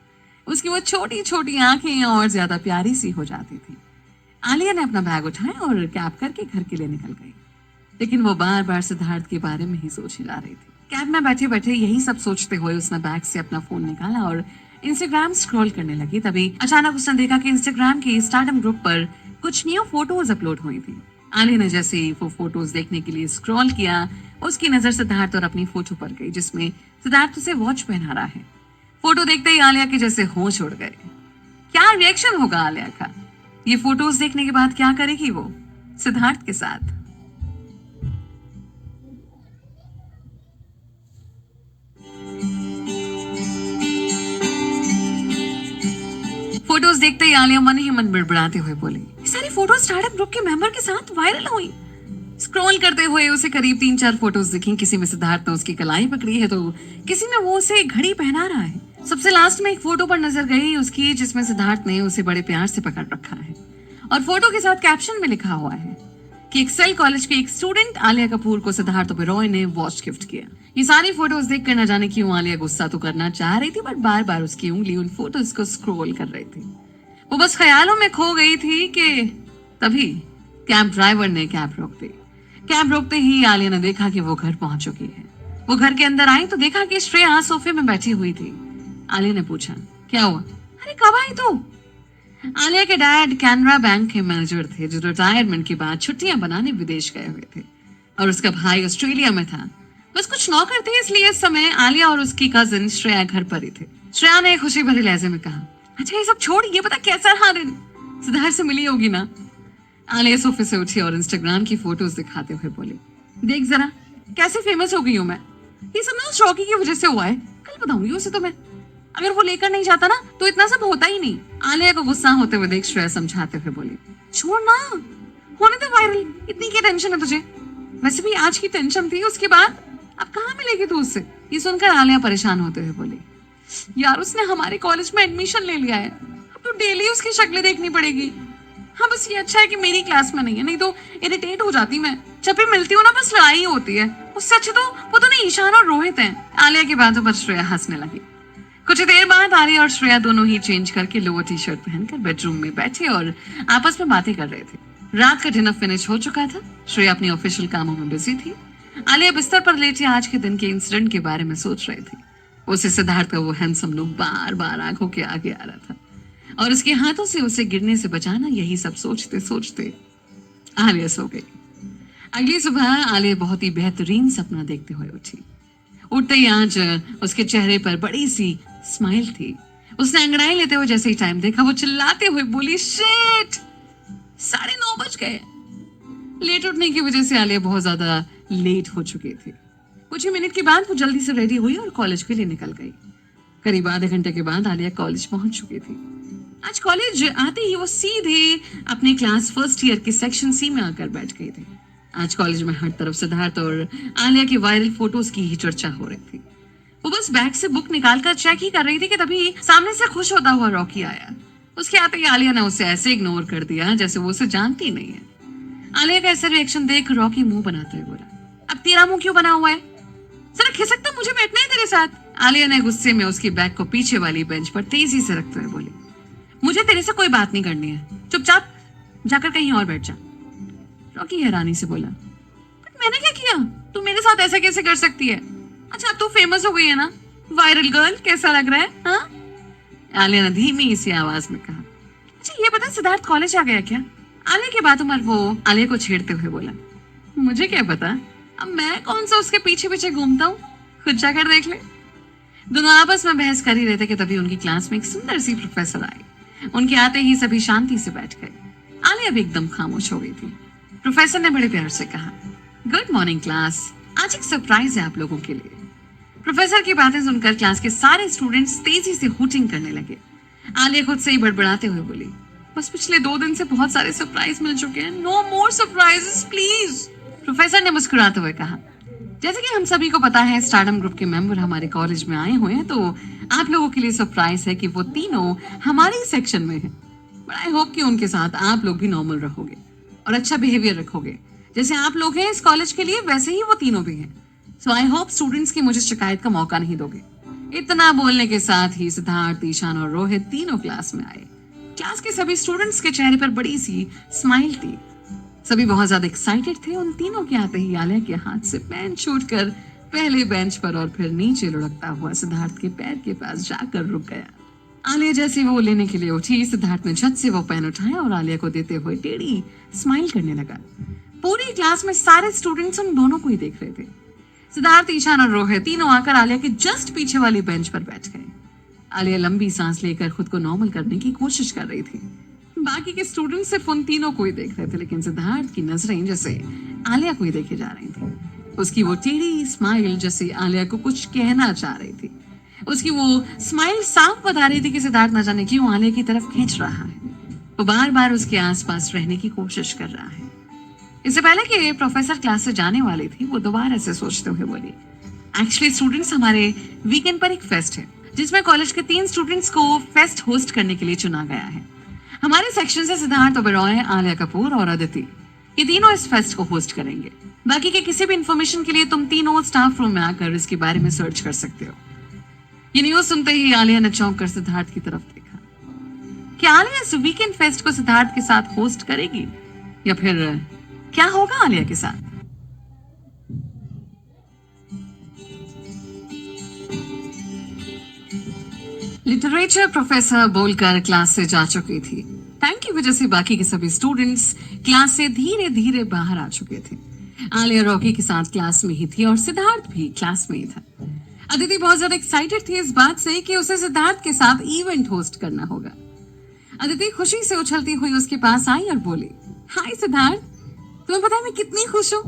उसकी वो छोटी छोटी आंखें और ज्यादा प्यारी सी हो जाती थी। आलिया ने अपना बैग उठाया और कैब करके घर के लिए निकल गई। लेकिन वो बार बार सिद्धार्थ के बारे में ही सोची जा रही थी। कैब में बैठे बैठे यही सब सोचते हुए उसने बैग से अपना फोन निकाला और इंस्टाग्राम स्क्रॉल करने लगी। तभी अचानक उसने देखा कि इंस्टाग्राम के स्टार्टअप ग्रुप पर कुछ न्यू फोटोज अपलोड हुई थी। आलिया ने जैसे ही वो फोटोज देखने के लिए स्क्रॉल किया, उसकी नजर सिद्धार्थ और अपनी फोटो पर गई जिसमें सिद्धार्थ उसे वॉच पहना रहा है। फोटो देखते ही आलिया के जैसे होश उड़ गए। क्या रिएक्शन होगा आलिया का? ये फोटोज देखने के बाद क्या करेगी वो सिद्धार्थ के साथ? फोटोज देखते ही आलिया मन ही मन बड़बड़ाते हुए बोली, ये सारी फोटोज स्टार्टअप ग्रुप के मेंबर के साथ वायरल हुई। स्क्रॉल करते हुए उसे करीब 3-4 फोटोज दिखी। किसी में सिद्धार्थ ने उसकी कलाई पकड़ी है तो किसी में वो उसे घड़ी पहना रहा है। सबसे लास्ट में एक फोटो पर नजर गई उसकी जिसमें सिद्धार्थ ने उसे बड़े प्यार से पकड़ रखा है और फोटो के साथ कैप्शन में लिखा हुआ है कि एक्सेल कॉलेज के एक स्टूडेंट आलिया कपूर को सिद्धार्थ ओबेरॉय ने वॉच गिफ्ट किया। ये सारी फोटोज देखकर न जाने क्यों आलिया गुस्सा तो करना चाह रही थी बट बार बार उसकी उंगली उन फोटोज को स्क्रॉल कर रही थी। वो बस ख्यालों में खो गई थी कि तभी कैब ड्राइवर ने कैब रोक दी। कैब रोकते ही आलिया ने देखा कि वो घर पहुंच चुकी है। वो घर के अंदर आई तो देखा कि श्रेया सोफे में बैठी हुई थी। आलिया ने पूछा, क्या हुआ? अरे कब आई तू? आलिया के डैड कैनरा बैंक के मैनेजर थे जो रिटायरमेंट के बाद छुट्टियां बनाने विदेश गए हुए थे और उसका भाई ऑस्ट्रेलिया में था। बस कुछ नौकर थे, इसलिए इस समय आलिया और उसकी कजिन श्रेया घर पर ही थे। श्रेया ने खुशी भरे लहजे में कहा, अच्छा ये सब छोड़, ये पता कैसा रहा दिन? सिद्धार्थ से मिली होगी ना? आलिया सोफे से उठी और इंस्टाग्राम की फोटोज दिखाते हुए बोली, देख जरा कैसे फेमस हो गई हूँ मैं। ये सब ना उस रॉकी की वजह से हुआ है, कल बताऊंगी उसे तुम्हें। अगर वो लेकर नहीं जाता ना तो इतना सब होता ही नहीं। आलिया को गुस्सा होते हुए देख श्रेया समझाते हुए बोली, छोड़ ना, होने दे वायरल, इतनी क्या टेंशन है तुझे? वैसे भी आज की टेंशन थी, उसके बाद अब कहाँ मिलेगी तू उससे? ये सुनकर आलिया परेशान होते हुए बोली, यार उसने हमारे कॉलेज में एडमिशन ले लिया है, अब तो डेली उसकी शक्लें देखनी पड़ेगी। हाँ बस ये अच्छा है कि मेरी क्लास में नहीं है, नहीं तो इरिटेट हो जाती मैं। जब भी मिलती हूँ ना बस लड़ाई होती है। उससे अच्छे तो वो दोनों ईशान और रोहित हैं। आलिया की बातों पर श्रेया हंसने लगी। कुछ देर बाद आलिया और श्रेया दोनों ही चेंज करके लोअर टी शर्ट पहनकर बेडरूम में बैठे और आपस में बातें कर रहे थे। रात का डिनर फिनिश हो चुका था। श्रेया अपनी ऑफिशियल कामों में बिजी थी। आलिया बिस्तर पर लेटे आज के दिन के इंसिडेंट के बारे में सोच रही थी। उसे सिद्धार्थ का वो हैंडसम लुक बार बार आंखों के आगे आ रहा था और उसके हाथों से उसे गिरने से बचाना, यही सब सोचते सोचते आलिया सो गई। अगली सुबह आलिया बहुत ही बेहतरीन सपना देखते हुए उठी। उठते ही आज उसके चेहरे पर बड़ी सी स्माइल थी। उसने अंगड़ाई लेते हुए जैसे ही टाइम देखा वो चिल्लाते हुए बोली, शिट 9:30 बज गए। लेट उठने की वजह से आलिया बहुत ज्यादा लेट हो चुकी थी। कुछ ही मिनट के बाद वो जल्दी से रेडी हुई और कॉलेज के लिए निकल गई। करीब आधे घंटे के बाद आलिया कॉलेज पहुंच चुकी थी। आज कॉलेज आते ही वो सीधे अपने क्लास फर्स्ट ईयर के सेक्शन सी में आकर बैठ गई थी। आज कॉलेज में हर तरफ सिद्धार्थ और आलिया की वायरल फोटोज की ही चर्चा हो रही थी। वो बस बैग से बुक निकालकर चेक ही कर रही थी कि तभी सामने से खुश होता हुआ रॉकी आया। उसके आते ही आलिया ने उसे ऐसे इग्नोर कर दिया जैसे वो उसे जानती नहीं है। आलिया का ऐसा रिएक्शन देख रॉकी मुंह बनाते हुए बोला, अब तेरा मुंह क्यों बना हुआ है? जरा खिसकता, मुझे बैठना है तेरे साथ। आलिया ने गुस्से में उसकी बैग को पीछे वाली बेंच पर तेजी से रखते हुए बोली, मुझे तेरे से कोई बात नहीं करनी है, चुपचाप जाकर कहीं और बैठ जा। रॉकी हैरानी से बोला, बट मैंने क्या किया? तू मेरे साथ ऐसा कैसे कर सकती है? अच्छा तू फेमस हो गई है ना, वायरल गर्ल, कैसा लग रहा है? हाँ? आलिया ने धीमी सी आवाज में कहा, अच्छा ये पता सिद्धार्थ कॉलेज आ गया क्या? आलिया के बातों पर वो आलिया को छेड़ते हुए बोला, मुझे क्या पता, अब मैं कौन सा उसके पीछे पीछे घूमता हूँ, खुद जाकर देख ले। दोनों आपस में बहस कर ही रहे थे कि तभी उनकी क्लास में एक सुंदर सी प्रोफेसर आई। उनके आते ही सभी शांति से बैठ गए। आलिया भी एकदम खामोश हो गई थी। प्रोफेसर ने बड़े प्यार से कहा, गुड मॉर्निंग क्लास, आज एक सरप्राइज है आप लोगों के लिए। प्रोफेसर की बातें सुनकर क्लास के सारे स्टूडेंट्स तेजी से हूटिंग करने लगे। आलिया खुद से ही बड़बड़ाते हुए बोली, बस पिछले 2 दिन से बहुत सारे सरप्राइज मिल चुके हैं, no more surprises please. Professor ने मुस्कुराते हुए कहा, जैसे कि हम सभी को पता है स्टारडम ग्रुप के मेंबर हमारे कॉलेज में आए हुए हैं, तो आप लोगों के लिए सरप्राइज है कि वो तीनों हमारे ही सेक्शन में हैं। बट आई होप कि उनके साथ आप लोग भी नॉर्मल रहोगे और अच्छा बिहेवियर रखोगे। जैसे आप लोग हैं इस कॉलेज के लिए, वैसे ही वो तीनों भी हैं। सो आई होप स्टूडेंट्स की मुझे शिकायत का मौका नहीं दोगे। इतना बोलने के साथ ही सिद्धार्थ, ईशान और रोहित तीनों क्लास में आए। क्लास के सभी स्टूडेंट्स के चेहरे पर बड़ी सी स्माइल थी। सभी बहुत ज्यादा एक्साइटेड थे। उन तीनों के आते ही आलिया के हाथ से पेन छूटकर पहले बेंच पर और फिर नीचे लुढ़कता हुआ सिद्धार्थ के पैर के पास जाकर रुक गया। आलिया जैसे वो लेने के लिए उठी, सिद्धार्थ ने झट से वो पेन उठाया और आलिया को देते हुए टेढ़ी स्माइल करने लगा। पूरी क्लास में सारे स्टूडेंट्स उन दोनों को ही देख रहे थे। सिद्धार्थ, ईशान और रोहित तीनों आकर आलिया के जस्ट पीछे वाली बेंच पर बैठ गए। आलिया लंबी सांस लेकर खुद को नॉर्मल करने की कोशिश कर रही थी। बाकी के स्टूडेंट सिर्फ उन तीनों को ही देख रहे थे, लेकिन सिद्धार्थ की नजरें जैसे आलिया को ही देखे जा रही थी। उसकी वो टेढ़ी स्माइल जैसे आलिया को कुछ कहना चाह रही थी। उसकी वो स्माइल साफ बता रही थी कि सिद्धार्थ न जाने क्यों आलिया की तरफ खींच रहा है। वो बार बार उसके आसपास रहने की कोशिश कर रहा है। इससे पहले कि प्रोफेसर क्लास से जाने वाली थी, वो दोबारा से सोचते हुए बोली, एक्चुअली स्टूडेंट्स, हमारे वीकेंड पर एक फेस्ट है जिसमें कॉलेज के 3 स्टूडेंट्स को फेस्ट होस्ट करने के लिए चुना गया है। हमारे सेक्शन से सिद्धार्थ ओबेरॉय, आलिया कपूर और अदिति, ये तीनों इस फेस्ट को होस्ट करेंगे। बाकी के किसी भी इंफॉर्मेशन के लिए तुम तीनों स्टाफ रूम में आकर इसके बारे में सर्च कर सकते हो। ये न्यूज सुनते ही आलिया ने चौंक कर सिद्धार्थ की तरफ देखा। क्या आलिया इस वीकेंड फेस्ट को सिद्धार्थ के साथ होस्ट करेगी या फिर क्या होगा आलिया के साथ? लिटरेचर प्रोफेसर बोलकर क्लास से जा चुकी थी। टाइम की वजह से बाकी के सभी स्टूडेंट्स क्लास से धीरे धीरे बाहर आ चुके थे। आलिया रॉकी के साथ क्लास में ही थी और सिद्धार्थ भी क्लास में ही था। अदिति बहुत ज्यादा एक्साइटेड थी इस बात से कि उसे सिद्धार्थ के साथ इवेंट होस्ट करना होगा। अदिति खुशी से उछलती हुई उसके पास आई और बोली, हाय सिद्धार्थ, तुम्हें पता है मैं कितनी खुश हूँ।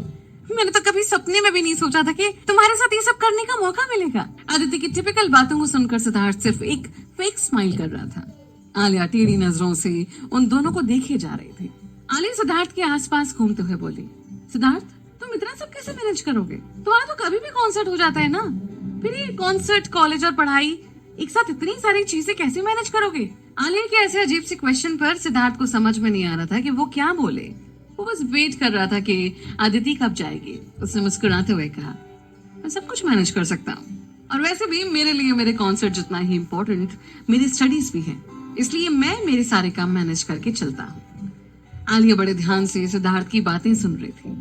मैंने तो कभी सपने में भी नहीं सोचा था कि तुम्हारे साथ ये सब करने का मौका मिलेगा। अदिति की टिपिकल बातों को सुनकर सिद्धार्थ सिर्फ एक फेक स्माइल कर रहा था। आलिया टेढ़ी नजरों से उन दोनों को देखे जा रही थी। आलिया सिद्धार्थ के आसपास घूमते हुए बोली, सिद्धार्थ तुम इतना सब कैसे मैनेज करोगे? तुम्हारा तो कभी भी कॉन्सर्ट हो जाता है ना, फिर ये कॉन्सर्ट, कॉलेज और पढ़ाई एक साथ इतनी सारी चीजें कैसे मैनेज करोगे? आलिया के ऐसे अजीब से क्वेश्चन पर सिद्धार्थ को समझ में नहीं आ रहा था कि वो क्या बोले। वो बस वेट कर रहा था कि अदिति कब जाएगी। उसने मुस्कुराते हुए कहा, मैं सब कुछ मैनेज कर सकता हूँ, और वैसे भी मेरे लिए मेरे कॉन्सर्ट जितना ही इम्पोर्टेंट मेरी स्टडीज भी है, इसलिए मैं मेरे सारे काम मैनेज करके चलता हूँ। आलिया बड़े ध्यान से सिद्धार्थ की बातें सुन रही थी।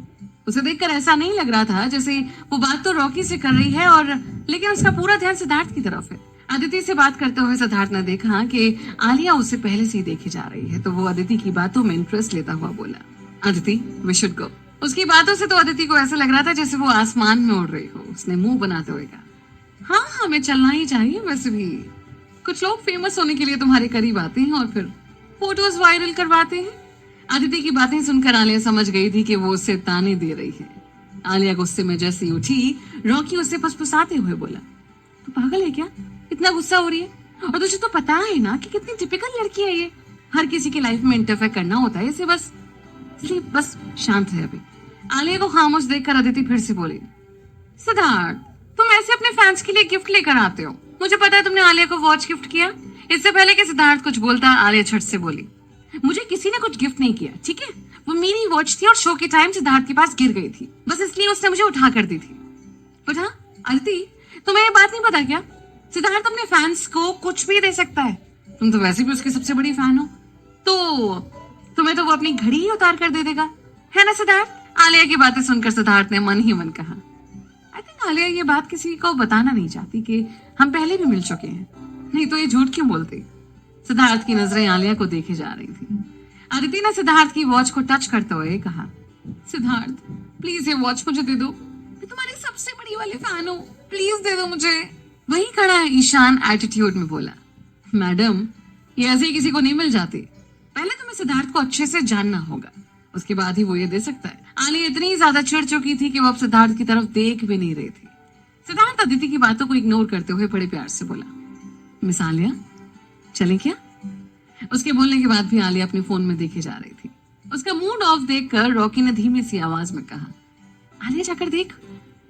उसे देखकर ऐसा नहीं लग रहा था जैसे वो बात तो रॉकी से कर रही है और लेकिन उसका पूरा ध्यान सिद्धार्थ की तरफ है। अदिति से बात करते हुए सिद्धार्थ ने देखा कि आलिया उसे पहले से ही देखी जा रही है, तो वो अदिति की बातों में इंटरेस्ट लेता हुआ बोला, अदिति वी शुड गो। उसकी बातों से तो अदिति को ऐसा लग रहा था जैसे वो आसमान में उड़ रही हो। उसने मुंह बनाते हुए कहा, हाँ हमें चलना ही चाहिए। वैसे भी कुछ लोग फेमस होने के लिए तुम्हारे करीब आते हैं और फिर फोटोज वायरल करवाते हैं। अदिति की बातें सुनकर आलिया समझ गई थी कि वो उससे ताने दे रही है। आलिया गुस्से में जैसे उठी, रॉकी उससे फुसफुसाते हुए बोला, तू पागल है क्या, इतना गुस्सा हो रही है? और तुझे तो पता है ना कि कितनी टिपिकल लड़की है ये, हर किसी की लाइफ में इंटरफेयर करना होता है इसे, बस इसलिए बस शांत है अभी। आलिया को खामोश देखकर अदिति फिर से बोली, सिद्धार्थ तुम ऐसे अपने फैंस के लिए गिफ्ट लेकर आते हो। मुझे पता है तुमने आलिया को वॉच गिफ्ट किया। इससे पहले कि सिद्धार्थ कुछ बोलता, आलिया छट से बोली, मुझे किसी ने कुछ गिफ्ट नहीं किया, ठीक है? वो मेरी वॉच थी और शो के टाइम सिद्धार्थ के पास गिर गई थी, बस इसलिए उसने मुझे उठा कर दी थी। बट हाँ अदिति, तुम्हें ये बात नहीं पता क्या? सिद्धार्थ अपने फैंस को कुछ भी दे सकता है। तुम तो वैसे भी उसकी सबसे बड़ी फैन हो, तो तुम्हें तो वो अपनी घड़ी ही उतार कर दे देगा, है ना सिद्धार्थ? आलिया की बातें सुनकर सिद्धार्थ ने मन ही मन कहा, आई थिंक आलिया ये बात किसी को बताना नहीं चाहती कि हम पहले भी मिल चुके हैं, नहीं तो ये झूठ क्यों बोलती। सिद्धार्थ की नजरें आलिया को देखे जा रही थी। अदिति ने सिद्धार्थ की वॉच को टच करते हुए कहा, सिद्धार्थ प्लीज ये वॉच मुझे दे दो, मैं तुम्हारी सबसे बड़ी वाली फैन हूँ, प्लीज दे दो मुझे। वही खड़ा है ईशान एटीट्यूड में बोला, मैडम ये ऐसे ही किसी को नहीं मिल जाती, पहले तुम्हें सिद्धार्थ को अच्छे से जानना होगा, उसके बाद ही वो ये दे सकता है। आलिया इतनी ज्यादा चिढ़ चुकी थी कि वो अब सिद्धार्थ की तरफ देख भी नहीं रही थी। सिद्धार्थ अदिति की बातों को इग्नोर करते हुए बड़े प्यार से बोला, मिस आलिया चलें क्या? उसके बोलने के बाद भी आलिया अपने फोन में देखे जा रही थी। उसका मूड ऑफ देखकर रॉकी ने धीमी सी आवाज में कहा, आलिया जाकर देख,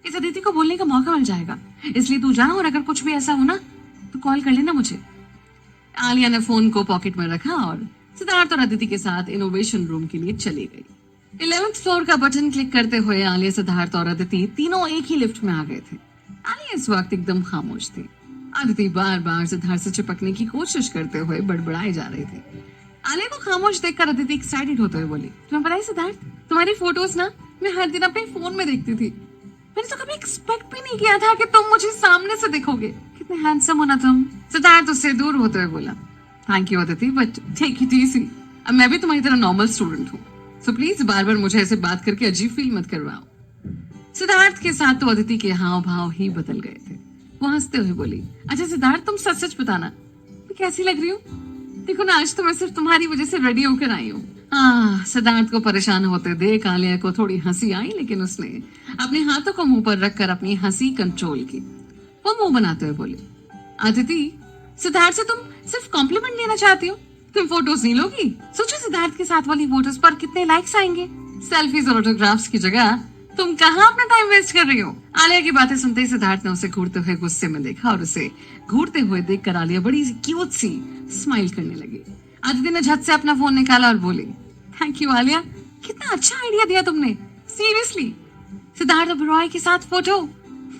इस अदिति को बोलने का मौका मिल जाएगा, इसलिए तू जा और अगर कुछ भी ऐसा हो ना तो कॉल कर लेना मुझे। आलिया ने फोन को पॉकेट में रखा और सिद्धार्थ और अदिति के साथ इनोवेशन रूम के लिए चली गई। 11th फ्लोर का बटन क्लिक करते हुए आलिया, सिद्धार्थ और अदिति तीनों एक ही लिफ्ट में आ गए थे। आलिया इस वक्त एकदम खामोश थी। अदिति बार बार सिद्धार्थ से चिपकने की कोशिश करते हुए बड़बड़ाई जा रही थी। आलिया को खामोश देखकर अदिति एक्साइटेड होते हुए बोली, तुम्हें पता है सिद्धार्थ, तुम्हारी फोटोज ना मैं हर दिन अपने फोन में देखती थी। मैंने तो कभी एक्सपेक्ट भी नहीं किया था कि तुम मुझे सामने से देखोगे। कितने हैंडसम हो ना तुम। सिद्धार्थ उससे दूर होते हुए बोला, thank you Aditi, but take it easy. अब मैं भी तुम्हारी तरह नॉर्मल स्टूडेंट हूँ, सो प्लीज बार बार मुझे ऐसे बात करके अजीब फील मत करवाओ। सिद्धार्थ के साथ तो अदिति के हाव भाव ही बदल गए थे। वो हंसते हुए बोली, अच्छा सिद्धार्थ तुम सच सच बताना मैं कैसी लग रही हूँ? देखो ना आज तो मैं सिर्फ तुम्हारी वजह से रेडी होकर आई हूँ। सिद्धार्थ को परेशान होते देख आलिया को थोड़ी हंसी आई, लेकिन उसने अपने हाथों को मुंह पर रखकर अपनी हंसी कंट्रोल की। वो मुंह बनाते हुए बोली, अदिति सिद्धार्थ से तुम सिर्फ कॉम्प्लीमेंट लेना चाहती हो, तुम फोटोज नहीं लोगी? सोचो सिद्धार्थ के साथ वाली फोटोज पर कितने लाइक्स आएंगे। सेल्फीज और ऑटोग्राफ्स की जगह तुम कहाँ अपना टाइम वेस्ट कर रही हो? आलिया की बातें सुनते ही सिद्धार्थ ने उसे घूरते हुए गुस्से में देखा और उसे घूरते हुए देखकर आलिया बड़ी क्यूट सी स्माइल करने लगी। अदिति ने झट से अपना फोन निकाला और बोली, थैंक यू आलिया, कितना अच्छा आइडिया दिया तुमने, सीरियसली। सिद्धार्थ ओबेरॉय के साथ फोटो,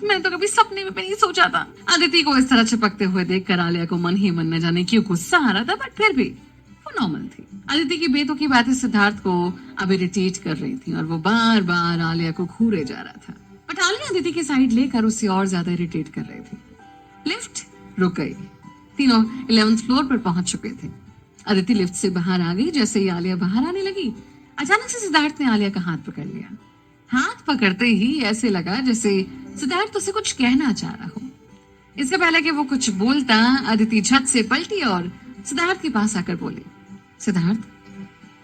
मैंने तो कभी सपने में भी नहीं सोचा था। अदिति को इस तरह चिपकते हुए देखकर आलिया को मन ही मन न जाने क्यों गुस्सा आ रहा था, बट फिर भी वो नॉर्मल थी। अदिति की बेतुकी बातें सिद्धार्थ को अब इरिटेट कर रही थी और वो बार बार आलिया को घूरे जा रहा था, बट आलिया अदिति की साइड लेकर उसे और ज्यादा इरिटेट कर रही थी। लिफ्ट रुक गई। तीनों 11th फ्लोर पर पहुंच चुके थे। अदिति लिफ्ट से बाहर आ गई। जैसे ही आलिया बाहर आने लगी, अचानक से सिद्धार्थ ने आलिया का हाथ पकड़ लिया। हाथ पकड़ते ही ऐसे लगा जैसे सिद्धार्थ उसे कुछ कहना चाह रहा हो। इससे पहले कि वो कुछ बोलता, अदिति झट से पलटी और सिद्धार्थ के पास आकर बोली, सिद्धार्थ,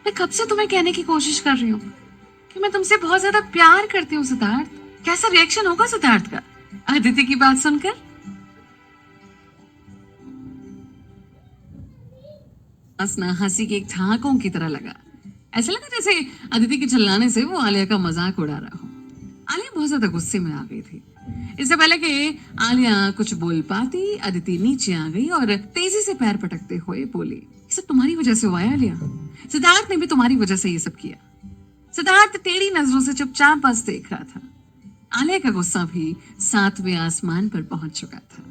मैं कब से तुम्हें कहने की कोशिश कर रही हूँ कि मैं तुमसे बहुत ज्यादा प्यार करती हूँ। सिद्धार्थ, कैसा रिएक्शन होगा सिद्धार्थ का अदिति की बात सुनकर? हंसना हंसी के एक ठहाकों की तरह लगा। ऐसा लगा जैसे अदिति के चिल्लाने से वो आलिया का मजाक उड़ा रहा हो। आलिया बहुत ज्यादा गुस्से में आ गई थी। इससे पहले कि आलिया कुछ बोल पाती, अदिति नीचे आ गई और तेजी से पैर पटकते हुए बोली, ये सब तुम्हारी वजह से हुआ है आलिया। सिद्धार्थ ने भी तुम्हारी वजह से ये सब किया। सिद्धार्थ टेढ़ी नजरों से चुपचाप बस देख रहा था। आलिया का गुस्सा भी 7वें आसमान पर पहुंच चुका था।